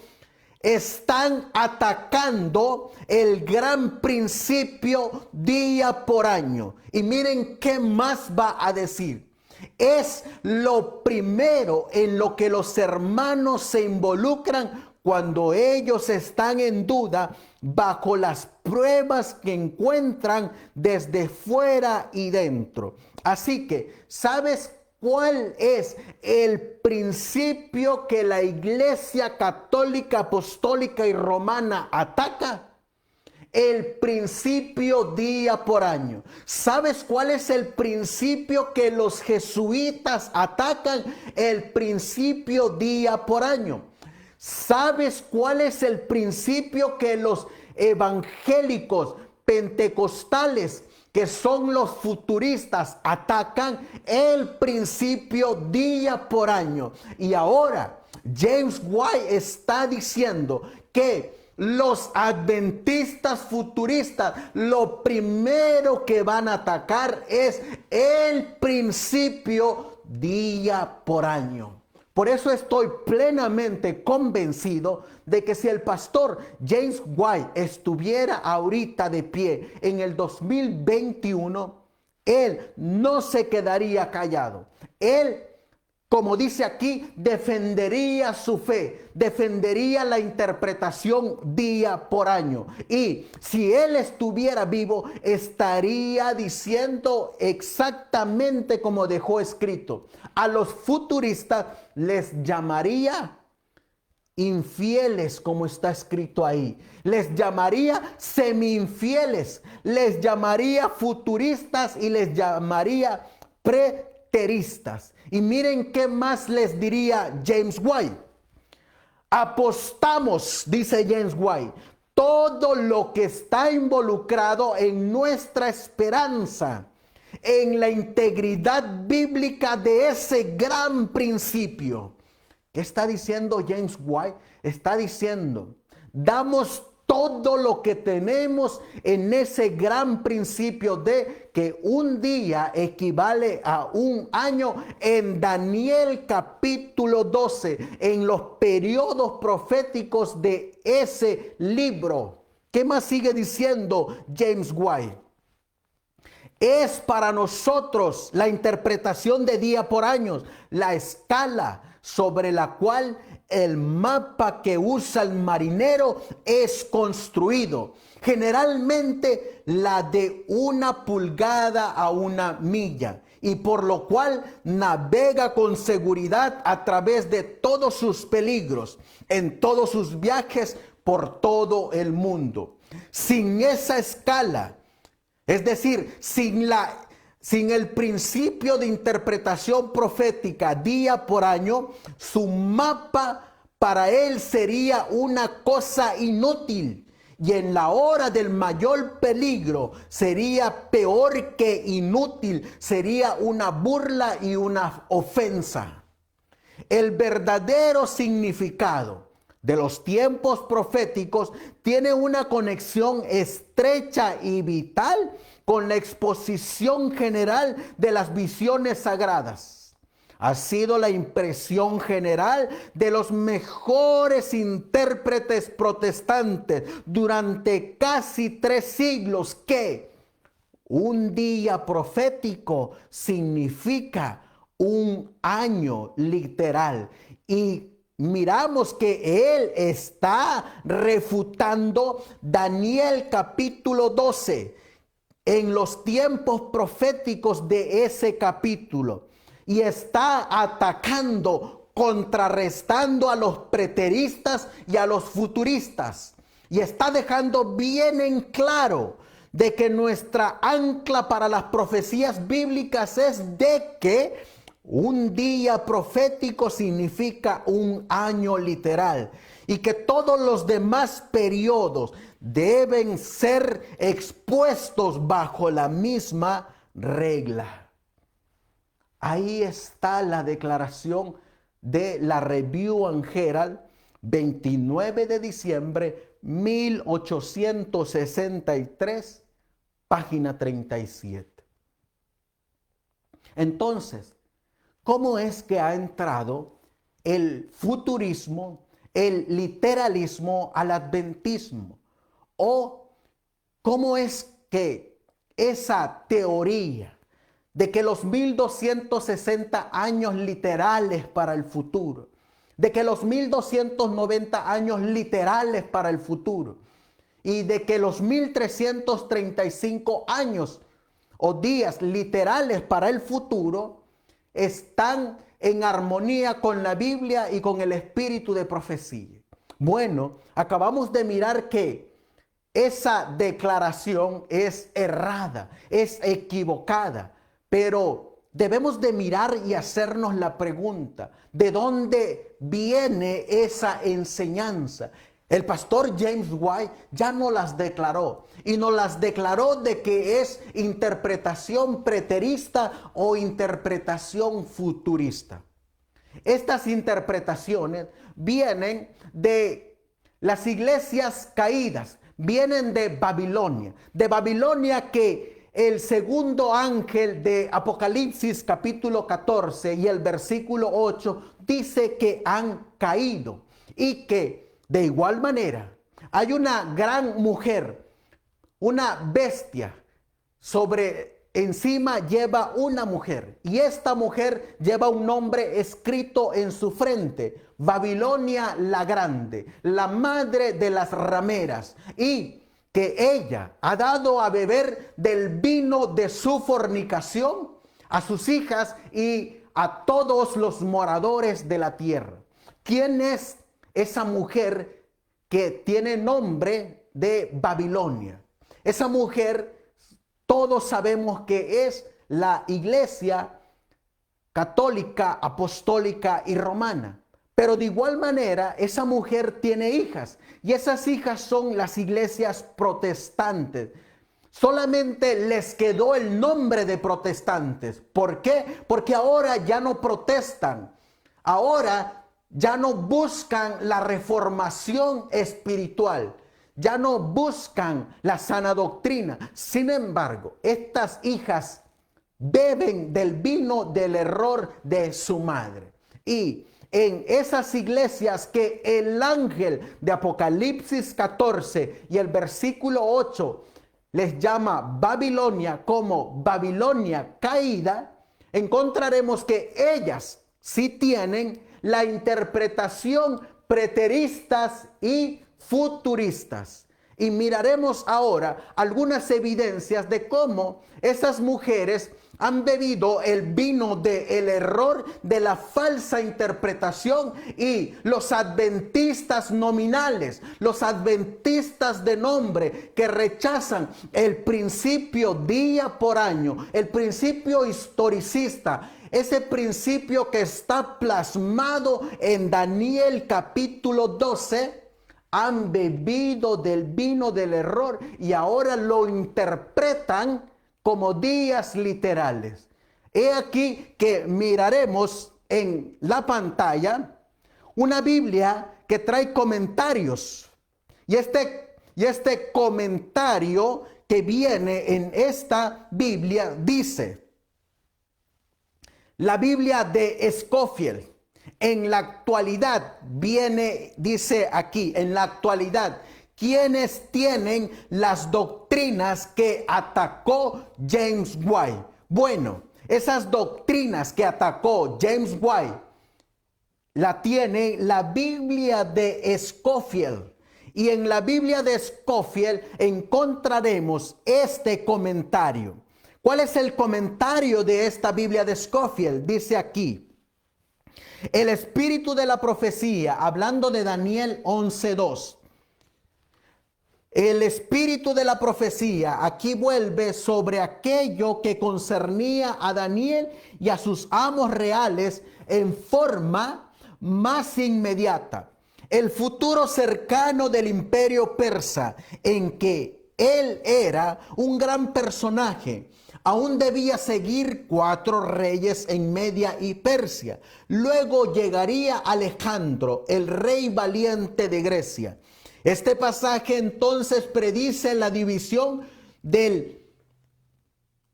están atacando el gran principio día por año. Y miren qué más va a decir. Es lo primero en lo que los hermanos se involucran cuando ellos están en duda bajo las pruebas que encuentran desde fuera y dentro. Así que, ¿sabes cuál es el principio que la Iglesia Católica, Apostólica y Romana ataca? El principio día por año. ¿Sabes cuál es el principio que los jesuitas atacan? El principio día por año. ¿Sabes cuál es el principio que los evangélicos pentecostales, que son los futuristas, atacan? El principio día por año. Y ahora James White está diciendo que los adventistas futuristas, lo primero que van a atacar es el principio día por año. Por eso estoy plenamente convencido de que si el pastor James White estuviera ahorita de pie en el 2021, él no se quedaría callado. Él, como dice aquí, defendería su fe, defendería la interpretación día por año. Y si él estuviera vivo, estaría diciendo exactamente como dejó escrito. A los futuristas les llamaría infieles, como está escrito ahí. Les llamaría semi-infieles, les llamaría futuristas y les llamaría preteristas. Y miren qué más les diría James White. Apostamos, dice James White, todo lo que está involucrado en nuestra esperanza, en la integridad bíblica de ese gran principio. ¿Qué está diciendo James White? Está diciendo, damos todo lo que tenemos en ese gran principio de que un día equivale a un año en Daniel capítulo 12, en los periodos proféticos de ese libro. ¿Qué más sigue diciendo James White? Es para nosotros la interpretación de día por año, la escala sobre la cual el mapa que usa el marinero es construido. Generalmente la de 1 pulgada a 1 milla. Y por lo cual navega con seguridad a través de todos sus peligros, en todos sus viajes por todo el mundo. Sin esa escala, es decir, sin el principio de interpretación profética día por año, su mapa para él sería una cosa inútil. Y en la hora del mayor peligro sería peor que inútil, sería una burla y una ofensa. El verdadero significado de los tiempos proféticos tiene una conexión estrecha y vital con la exposición general de las visiones sagradas. Ha sido la impresión general de los mejores intérpretes protestantes durante casi 3 siglos que un día profético significa un año literal. Y miramos que él está refutando Daniel capítulo 12. en los tiempos proféticos de ese capítulo y está atacando, contrarrestando a los preteristas y a los futuristas, y está dejando bien en claro de que nuestra ancla para las profecías bíblicas es de que un día profético significa un año literal y que todos los demás periodos deben ser expuestos bajo la misma regla. Ahí está la declaración de la Review and Herald, 29 de diciembre 1863, página 37. Entonces, ¿cómo es que ha entrado el futurismo, el literalismo al adventismo? ¿O cómo es que esa teoría de que los 1260 años literales para el futuro, de que los 1290 años literales para el futuro y de que los 1335 años o días literales para el futuro están en armonía con la Biblia y con el espíritu de profecía? Bueno, acabamos de mirar que esa declaración es errada, es equivocada, pero debemos de mirar y hacernos la pregunta, ¿de dónde viene esa enseñanza? El pastor James White ya nos las declaró, y nos las declaró de que es interpretación preterista o interpretación futurista. Estas interpretaciones vienen de las iglesias caídas, vienen de Babilonia que el segundo ángel de Apocalipsis capítulo 14 y el versículo 8 dice que han caído, y que de igual manera hay una gran mujer, una bestia, encima lleva una mujer, y esta mujer lleva un nombre escrito en su frente: Babilonia la Grande, la madre de las rameras, y que ella ha dado a beber del vino de su fornicación a sus hijas y a todos los moradores de la tierra. ¿Quién es esa mujer que tiene nombre de Babilonia? Esa mujer, todos sabemos que es la iglesia católica, apostólica y romana. Pero de igual manera, esa mujer tiene hijas, y esas hijas son las iglesias protestantes. Solamente les quedó el nombre de protestantes. ¿Por qué? Porque ahora ya no protestan. Ahora ya no buscan la reformación espiritual. Ya no buscan la sana doctrina. Sin embargo, estas hijas beben del vino del error de su madre. Y en esas iglesias que el ángel de Apocalipsis 14 y el versículo 8 les llama Babilonia como Babilonia caída, encontraremos que ellas sí tienen la interpretación preteristas y futuristas. Y miraremos ahora algunas evidencias de cómo esas mujeres han bebido el vino del error, de la falsa interpretación, y los adventistas nominales, los adventistas de nombre, que rechazan el principio día por año, el principio historicista, ese principio que está plasmado en Daniel capítulo 12, han bebido del vino del error y ahora lo interpretan como días literales. He aquí que miraremos en la pantalla una Biblia que trae comentarios. Y este comentario que viene en esta Biblia dice: la Biblia de Scofield, en la actualidad, dice aquí, en la actualidad, ¿quiénes tienen las doctrinas que atacó James White? Bueno, esas doctrinas que atacó James White la tiene la Biblia de Scofield. Y en la Biblia de Scofield encontraremos este comentario. ¿Cuál es el comentario de esta Biblia de Scofield? Dice aquí: el espíritu de la profecía, hablando de Daniel 11:2. El espíritu de la profecía aquí vuelve sobre aquello que concernía a Daniel y a sus amos reales en forma más inmediata. El futuro cercano del imperio persa, en que él era un gran personaje. Aún debía seguir 4 reyes en Media y Persia. Luego llegaría Alejandro, el rey valiente de Grecia. Este pasaje entonces predice la división del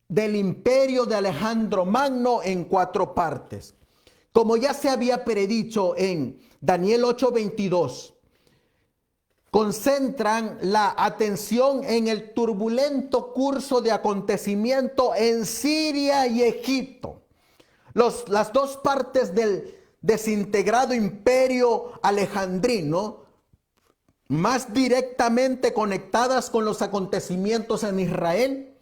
imperio de Alejandro Magno en 4 partes. Como ya se había predicho en Daniel 8:22, concentran la atención en el turbulento curso de acontecimiento en Siria y Egipto. Las 2 partes del desintegrado imperio alejandrino, más directamente conectadas con los acontecimientos en Israel,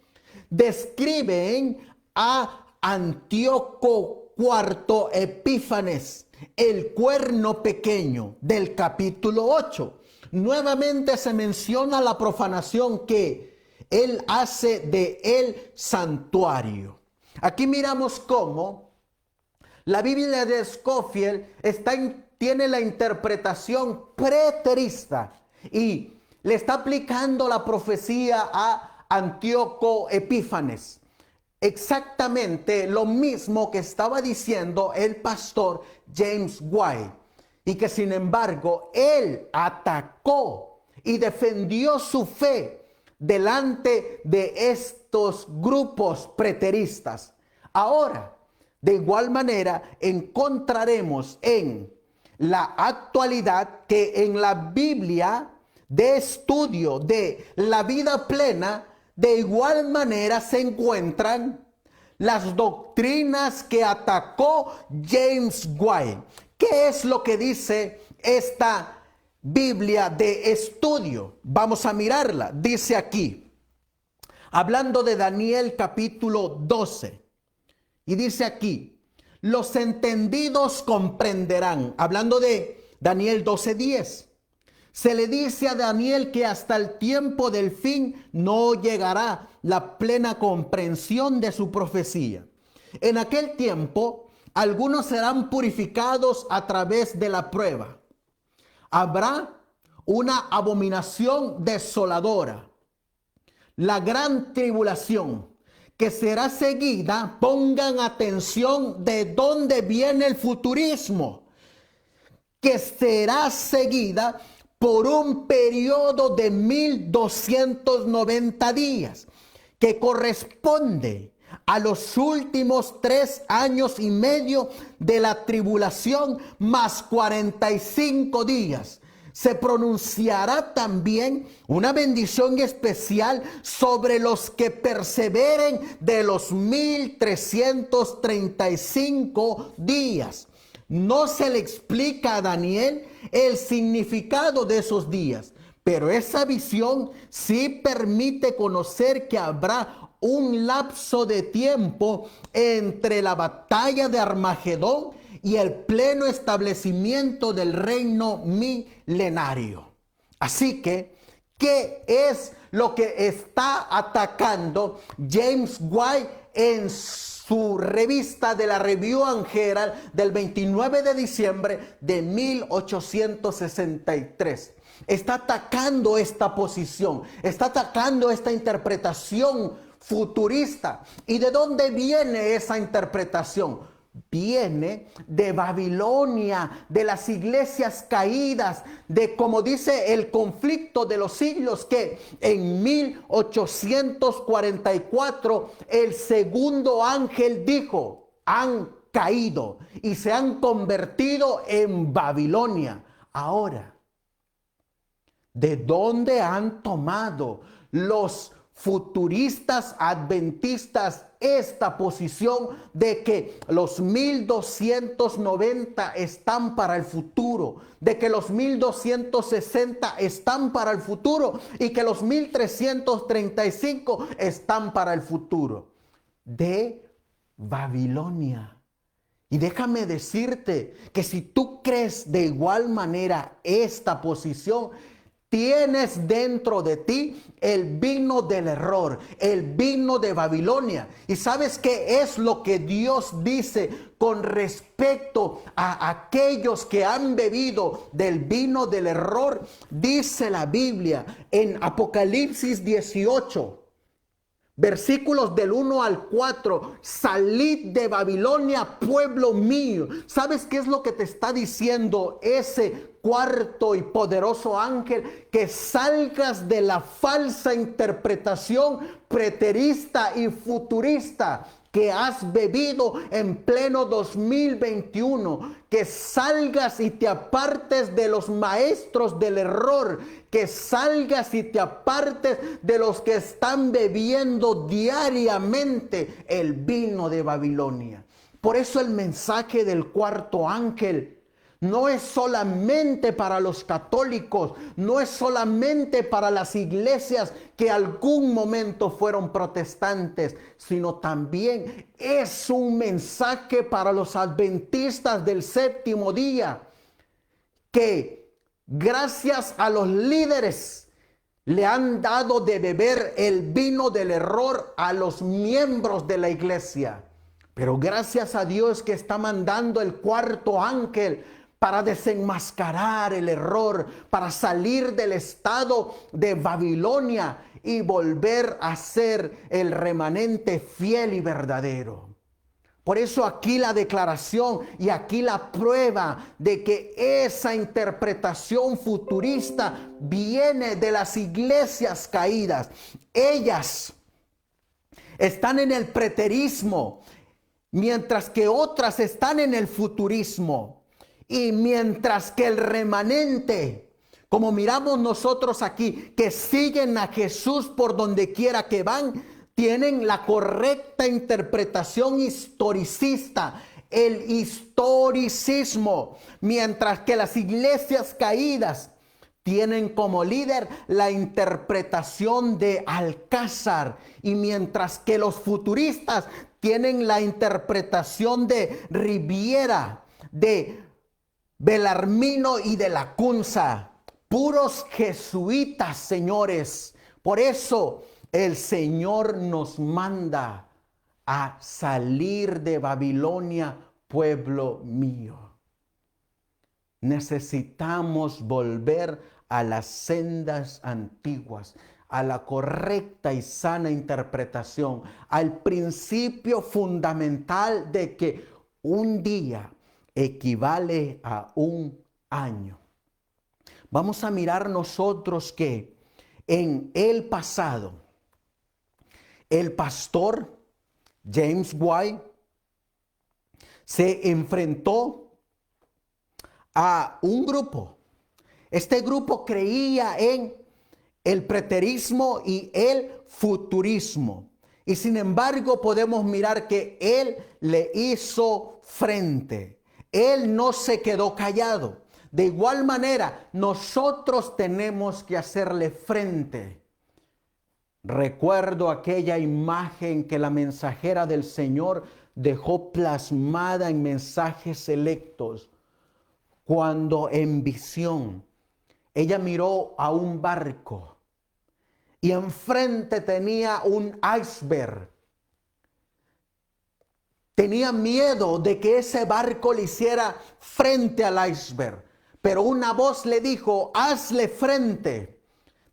describen a Antíoco IV Epífanes, el cuerno pequeño, del capítulo 8. Nuevamente se menciona la profanación que él hace de el santuario. Aquí miramos cómo la Biblia de Scofield tiene la interpretación preterista y le está aplicando la profecía a Antíoco Epífanes. Exactamente lo mismo que estaba diciendo el pastor James White, y que sin embargo él atacó y defendió su fe delante de estos grupos preteristas. Ahora, de igual manera, encontraremos en la actualidad que en la Biblia de estudio de la vida plena, de igual manera se encuentran las doctrinas que atacó James White. ¿Qué es lo que dice esta Biblia de estudio? Vamos a mirarla. Dice aquí, hablando de Daniel capítulo 12, y dice aquí: los entendidos comprenderán. Hablando de Daniel 12:10. Se le dice a Daniel que hasta el tiempo del fin no llegará la plena comprensión de su profecía. En aquel tiempo, algunos serán purificados a través de la prueba. Habrá una abominación desoladora, la gran tribulación, que será seguida, pongan atención de dónde viene el futurismo, que será seguida por un periodo de 1290 días, que corresponde a los últimos 3 años y medio de la tribulación más 45 días. Se pronunciará también una bendición especial sobre los que perseveren de los 1335 días. No se le explica a Daniel el significado de esos días, pero esa visión sí permite conocer que habrá un lapso de tiempo entre la batalla de Armagedón y el pleno establecimiento del reino milenario. Así que, ¿qué es lo que está atacando James White en su revista de la Review and Herald del 29 de diciembre de 1863? Está atacando esta posición, está atacando esta interpretación futurista. ¿Y de dónde viene esa interpretación? Viene de Babilonia, de las iglesias caídas, de, como dice, el conflicto de los siglos, que en 1844 el segundo ángel dijo: han caído y se han convertido en Babilonia. Ahora, ¿de dónde han tomado los futuristas adventistas esta posición de que los 1290 están para el futuro, de que los 1260 están para el futuro y que los 1335 están para el futuro de Babilonia. Y déjame decirte que si tú crees de igual manera esta posición, tienes dentro de ti el vino del error, el vino de Babilonia. ¿Y sabes qué es lo que Dios dice con respecto a aquellos que han bebido del vino del error? Dice la Biblia en Apocalipsis 18. Versículos del 1 al 4, salid de Babilonia, pueblo mío. ¿Sabes qué es lo que te está diciendo ese cuarto y poderoso ángel? Que salgas de la falsa interpretación preterista y futurista que has bebido en pleno 2021, que salgas y te apartes de los maestros del error, que salgas y te apartes de los que están bebiendo diariamente el vino de Babilonia. Por eso el mensaje del cuarto ángel no es solamente para los católicos, no es solamente para las iglesias que algún momento fueron protestantes, sino también es un mensaje para los adventistas del séptimo día, que gracias a los líderes le han dado de beber el vino del error a los miembros de la iglesia. Pero gracias a Dios que está mandando el cuarto ángel para desenmascarar el error, para salir del estado de Babilonia y volver a ser el remanente fiel y verdadero. Por eso aquí la declaración y aquí la prueba de que esa interpretación futurista viene de las iglesias caídas. Ellas están en el preterismo, mientras que otras están en el futurismo. Y mientras que el remanente, como miramos nosotros aquí, que siguen a Jesús por donde quiera que van, tienen la correcta interpretación historicista, el historicismo. Mientras que las iglesias caídas tienen como líder la interpretación de Alcázar. Y mientras que los futuristas tienen la interpretación de Riviera, de Belarmino y de Lacunza, puros jesuitas, señores. Por eso el Señor nos manda a salir de Babilonia, pueblo mío. Necesitamos volver a las sendas antiguas, a la correcta y sana interpretación, al principio fundamental de que un día equivale a un año. Vamos a mirar nosotros que en el pasado, el pastor James White se enfrentó a un grupo. Este grupo creía en el preterismo y el futurismo. Y sin embargo podemos mirar que él le hizo frente. Él no se quedó callado. De igual manera, nosotros tenemos que hacerle frente. Recuerdo aquella imagen que la mensajera del Señor dejó plasmada en mensajes selectos, cuando en visión ella miró a un barco y enfrente tenía un iceberg. Tenía miedo de que ese barco le hiciera frente al iceberg. Pero una voz le dijo, hazle frente,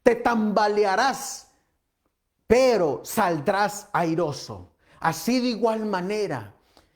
te tambalearás, pero saldrás airoso. Así de igual manera,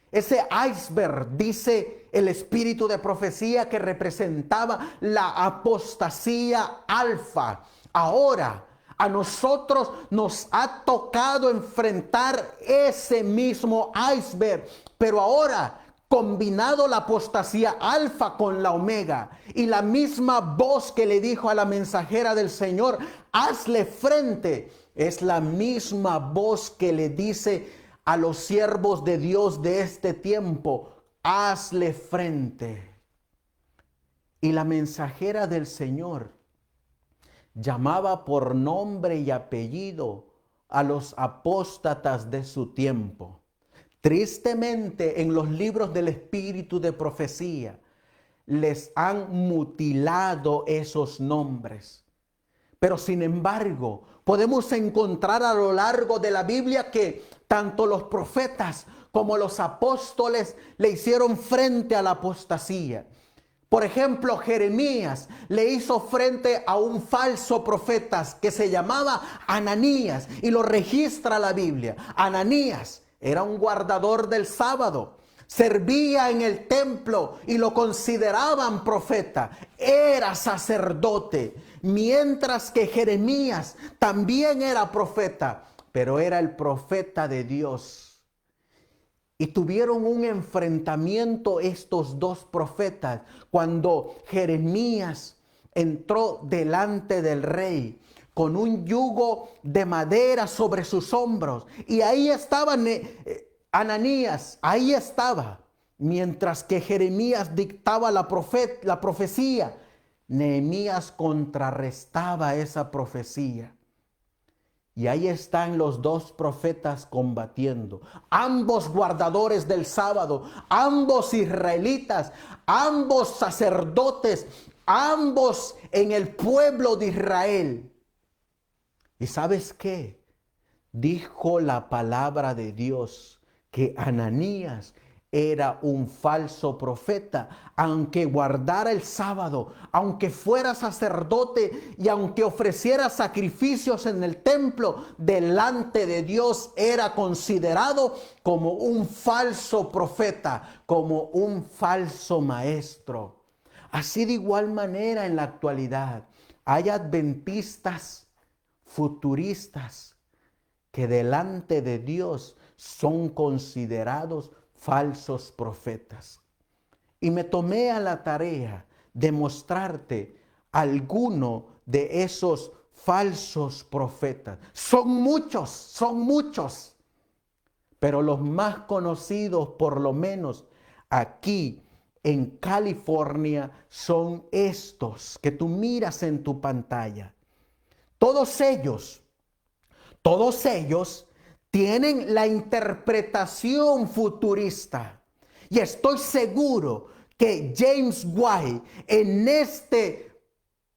ese iceberg, dice el espíritu de profecía, que representaba la apostasía alfa. Ahora a nosotros nos ha tocado enfrentar ese mismo iceberg, pero ahora combinado la apostasía alfa con la omega, y la misma voz que le dijo a la mensajera del Señor, hazle frente, es la misma voz que le dice a los siervos de Dios de este tiempo: hazle frente. Y la mensajera del Señor llamaba por nombre y apellido a los apóstatas de su tiempo. Tristemente, en los libros del espíritu de profecía, les han mutilado esos nombres. Pero sin embargo, podemos encontrar a lo largo de la Biblia que tanto los profetas como los apóstoles le hicieron frente a la apostasía. Por ejemplo, Jeremías le hizo frente a un falso profeta que se llamaba Ananías, y lo registra la Biblia. Ananías era un guardador del sábado, servía en el templo y lo consideraban profeta, era sacerdote, mientras que Jeremías también era profeta, pero era el profeta de Dios. Y tuvieron un enfrentamiento estos dos profetas cuando Jeremías entró delante del rey con un yugo de madera sobre sus hombros. Y ahí estaba Ananías, ahí estaba. Mientras que Jeremías dictaba la profecía, Nehemías contrarrestaba esa profecía. Y ahí están los dos profetas combatiendo, ambos guardadores del sábado, ambos israelitas, ambos sacerdotes, ambos en el pueblo de Israel. ¿Y sabes qué? Dijo la palabra de Dios que Ananías era un falso profeta, aunque guardara el sábado, aunque fuera sacerdote y aunque ofreciera sacrificios en el templo, delante de Dios era considerado como un falso profeta, como un falso maestro. Así de igual manera en la actualidad hay adventistas futuristas que delante de Dios son considerados falsos profetas. Y me tomé a la tarea de mostrarte alguno de esos falsos profetas. Son muchos. Pero los más conocidos, por lo menos aquí en California, son estos que tú miras en tu pantalla. Todos ellos tienen la interpretación futurista. Y estoy seguro que James White en este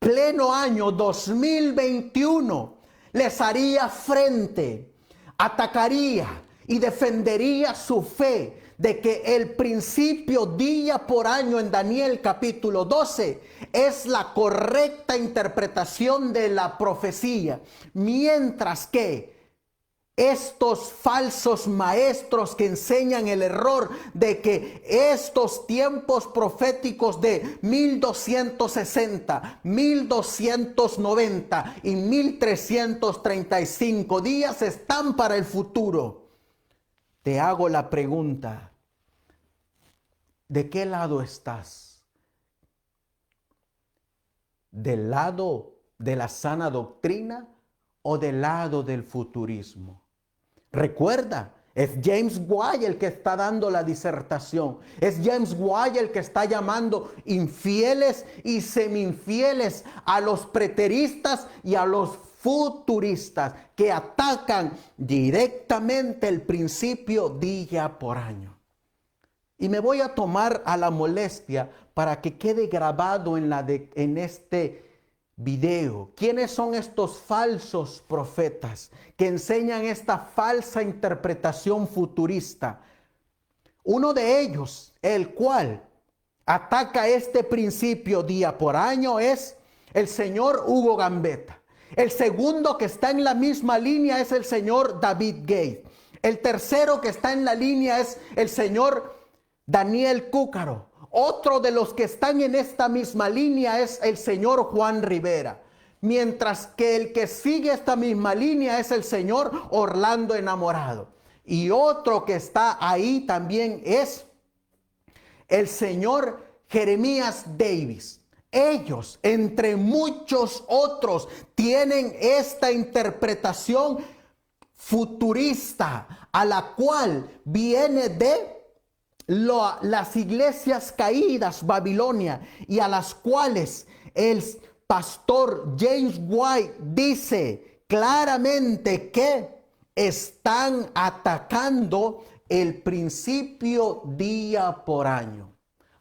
pleno año 2021 les haría frente, atacaría y defendería su fe de que el principio día por año en Daniel capítulo 12 es la correcta interpretación de la profecía, mientras que estos falsos maestros que enseñan el error de que estos tiempos proféticos de 1260, 1290 y 1335 días están para el futuro. Te hago la pregunta, ¿de qué lado estás? ¿Del lado de la sana doctrina o del lado del futurismo? Recuerda, es James White el que está dando la disertación. Es James White el que está llamando infieles y semi-infieles a los preteristas y a los futuristas que atacan directamente el principio día por año. Y me voy a tomar a la molestia para que quede grabado en este video. ¿Quiénes son estos falsos profetas que enseñan esta falsa interpretación futurista? Uno de ellos, el cual ataca este principio día por año, es el señor Hugo Gambetta. El segundo que está en la misma línea es el señor David Gates. El tercero que está en la línea es el señor Daniel Cúcaro. Otro de los que están en esta misma línea es el señor Juan Rivera. Mientras que el que sigue esta misma línea es el señor Orlando Enamorado. Y otro que está ahí también es el señor Jeremías Davis. Ellos, entre muchos otros, tienen esta interpretación futurista, a la cual viene de las iglesias caídas Babilonia, y a las cuales el pastor James White dice claramente que están atacando el principio día por año.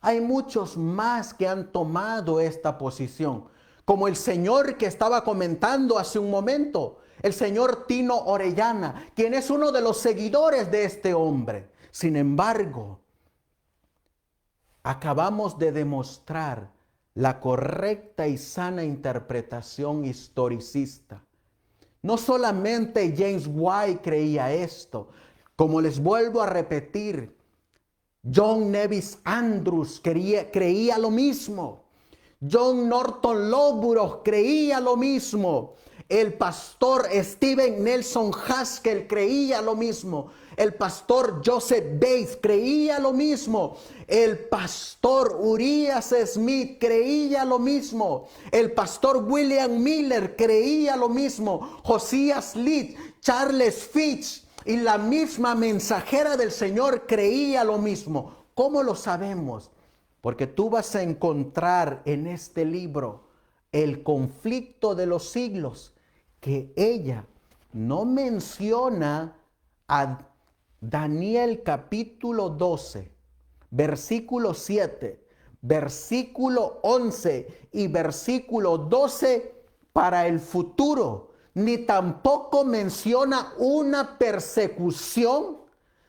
Hay muchos más que han tomado esta posición, como el señor que estaba comentando hace un momento, el señor Tino Orellana, quien es uno de los seguidores de este hombre. Sin embargo, acabamos de demostrar la correcta y sana interpretación historicista. No solamente James White creía esto, como les vuelvo a repetir, John Nevis Andrews creía lo mismo. John Norton Lowborough creía lo mismo. El pastor Stephen Nelson Haskell creía lo mismo. El pastor Joseph Bates creía lo mismo. El pastor Urias Smith creía lo mismo. El pastor William Miller creía lo mismo. Josías Lead, Charles Fitch y la misma mensajera del Señor creía lo mismo. ¿Cómo lo sabemos? Porque tú vas a encontrar en este libro el conflicto de los siglos, que ella no menciona a Daniel capítulo 12, versículo 7, versículo 11 y versículo 12 para el futuro, ni tampoco menciona una persecución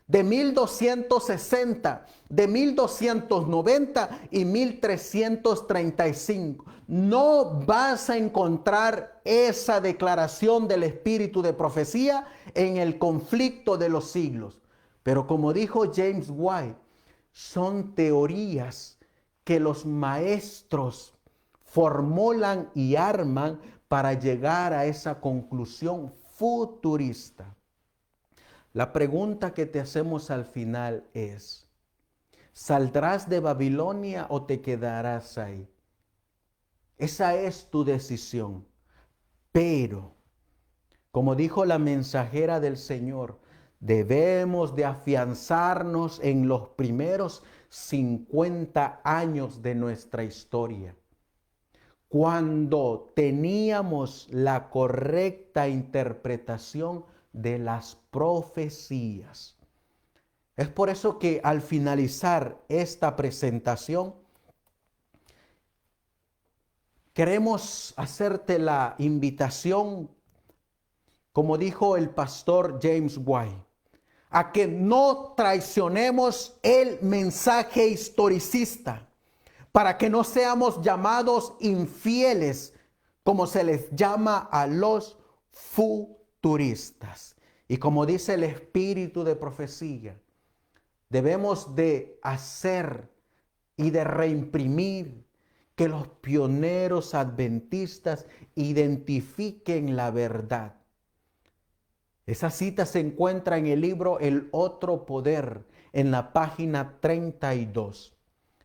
de 1260, de 1290 y 1335. No vas a encontrar esa declaración del espíritu de profecía en el conflicto de los siglos. Pero como dijo James White, son teorías que los maestros formulan y arman para llegar a esa conclusión futurista. La pregunta que te hacemos al final es, ¿saldrás de Babilonia o te quedarás ahí? Esa es tu decisión. Pero, como dijo la mensajera del Señor, debemos de afianzarnos en los primeros 50 años de nuestra historia, cuando teníamos la correcta interpretación de las profecías. Es por eso que al finalizar esta presentación, queremos hacerte la invitación, como dijo el pastor James White, a que no traicionemos el mensaje historicista, para que no seamos llamados infieles, como se les llama a los futuristas. Y como dice el espíritu de profecía, debemos de hacer y de reimprimir que los pioneros adventistas identifiquen la verdad. Esa cita se encuentra en el libro El Otro Poder, en la página 32.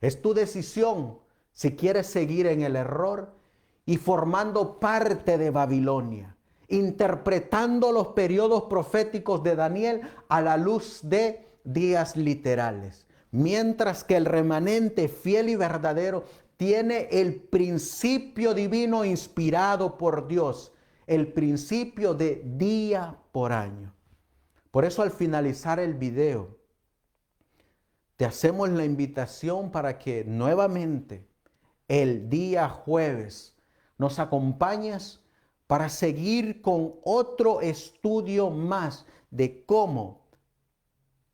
Es tu decisión si quieres seguir en el error y formando parte de Babilonia, interpretando los periodos proféticos de Daniel a la luz de días literales, mientras que el remanente fiel y verdadero tiene el principio divino inspirado por Dios, el principio de día por año. Por eso al finalizar el video, te hacemos la invitación para que nuevamente el día jueves nos acompañes para seguir con otro estudio más de cómo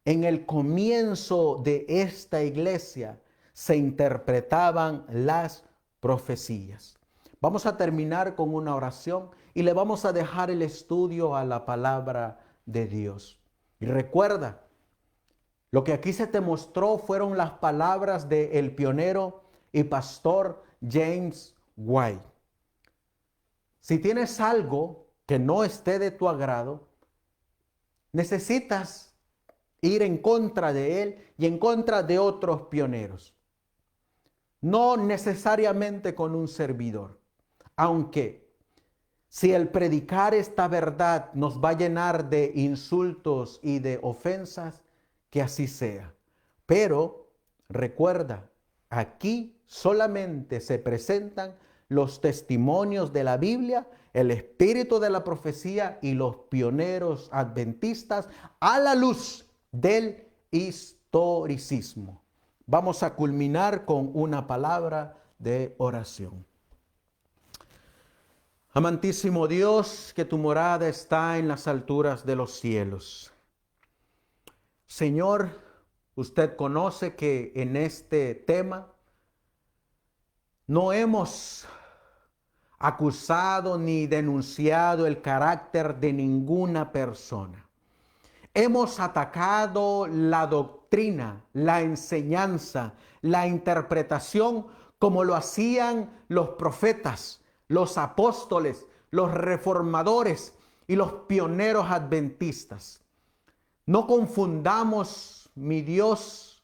en el comienzo de esta iglesia se interpretaban las profecías. Vamos a terminar con una oración y le vamos a dejar el estudio a la palabra de Dios. Y recuerda, lo que aquí se te mostró fueron las palabras del pionero y pastor James White. Si tienes algo que no esté de tu agrado, necesitas ir en contra de él y en contra de otros pioneros. no necesariamente con un servidor, aunque si el predicar esta verdad nos va a llenar de insultos y de ofensas, que así sea. Pero recuerda, aquí solamente se presentan los testimonios de la Biblia, el espíritu de la profecía y los pioneros adventistas a la luz del historicismo. Vamos a culminar con una palabra de oración. Amantísimo Dios, que tu morada está en las alturas de los cielos. Señor, usted conoce que en este tema no hemos acusado ni denunciado el carácter de ninguna persona. Hemos atacado la doctrina, la enseñanza, la interpretación como lo hacían los profetas, los apóstoles, los reformadores y los pioneros adventistas. No confundamos, mi Dios,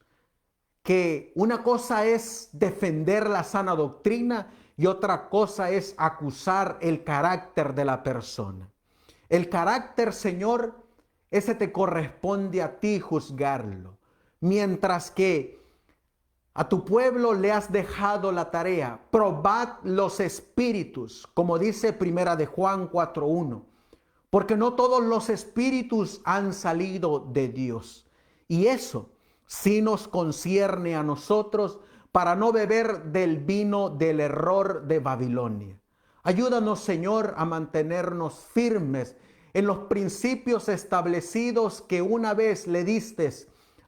que una cosa es defender la sana doctrina y otra cosa es acusar el carácter de la persona. El carácter, Señor, ese te corresponde a ti juzgarlo. Mientras que a tu pueblo le has dejado la tarea, probad los espíritus, como dice Primera de Juan 4:1. Porque no todos los espíritus han salido de Dios. Y eso sí nos concierne a nosotros para no beber del vino del error de Babilonia. Ayúdanos, Señor, a mantenernos firmes en los principios establecidos que una vez le diste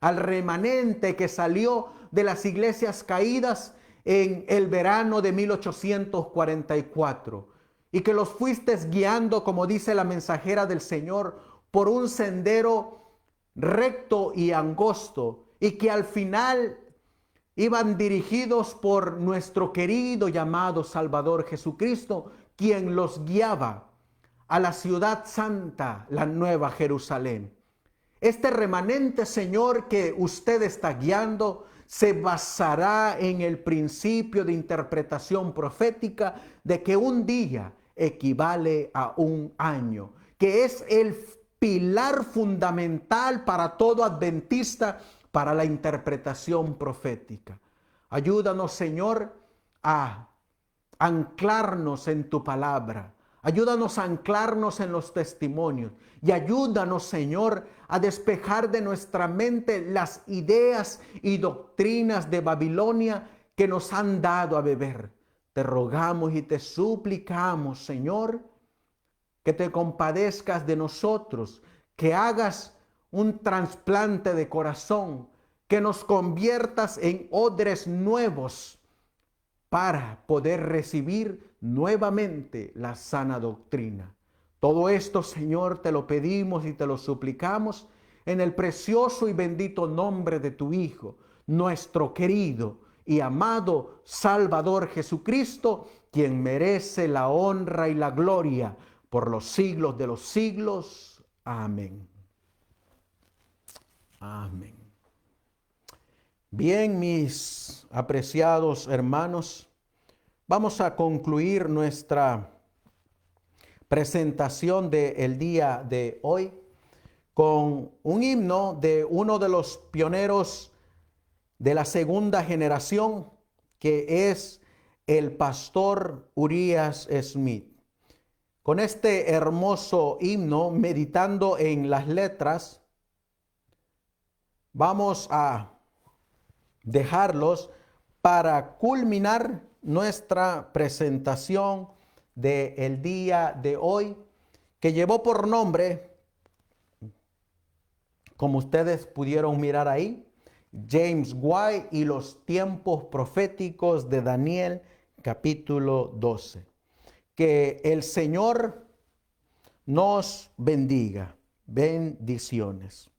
al remanente que salió de las iglesias caídas en el verano de 1844. Y que los fuiste guiando, como dice la mensajera del Señor, por un sendero recto y angosto, y que al final iban dirigidos por nuestro querido llamado Salvador Jesucristo, quien los guiaba a la ciudad santa, la Nueva Jerusalén. Este remanente, Señor, que usted está guiando, se basará en el principio de interpretación profética de que un día equivale a un año, que es el pilar fundamental para todo adventista, para la interpretación profética. Ayúdanos, Señor, a anclarnos en tu palabra. Ayúdanos a anclarnos en los testimonios y ayúdanos, Señor, a despejar de nuestra mente las ideas y doctrinas de Babilonia que nos han dado a beber. Te rogamos y te suplicamos, Señor, que te compadezcas de nosotros, que hagas un trasplante de corazón, que nos conviertas en odres nuevos para poder recibir nuevamente la sana doctrina. Todo esto, Señor, te lo pedimos y te lo suplicamos en el precioso y bendito nombre de tu Hijo, nuestro querido y amado Salvador Jesucristo, quien merece la honra y la gloria por los siglos de los siglos. Amén. Amén. Bien, mis apreciados hermanos, vamos a concluir nuestra presentación del día de hoy con un himno de uno de los pioneros de la segunda generación, que es el pastor Urias Smith. Con este hermoso himno, meditando en las letras, vamos a dejarlos para culminar nuestra presentación del día de hoy, que llevó por nombre, como ustedes pudieron mirar ahí, James White y los tiempos proféticos de Daniel, capítulo 12. Que el Señor nos bendiga. Bendiciones.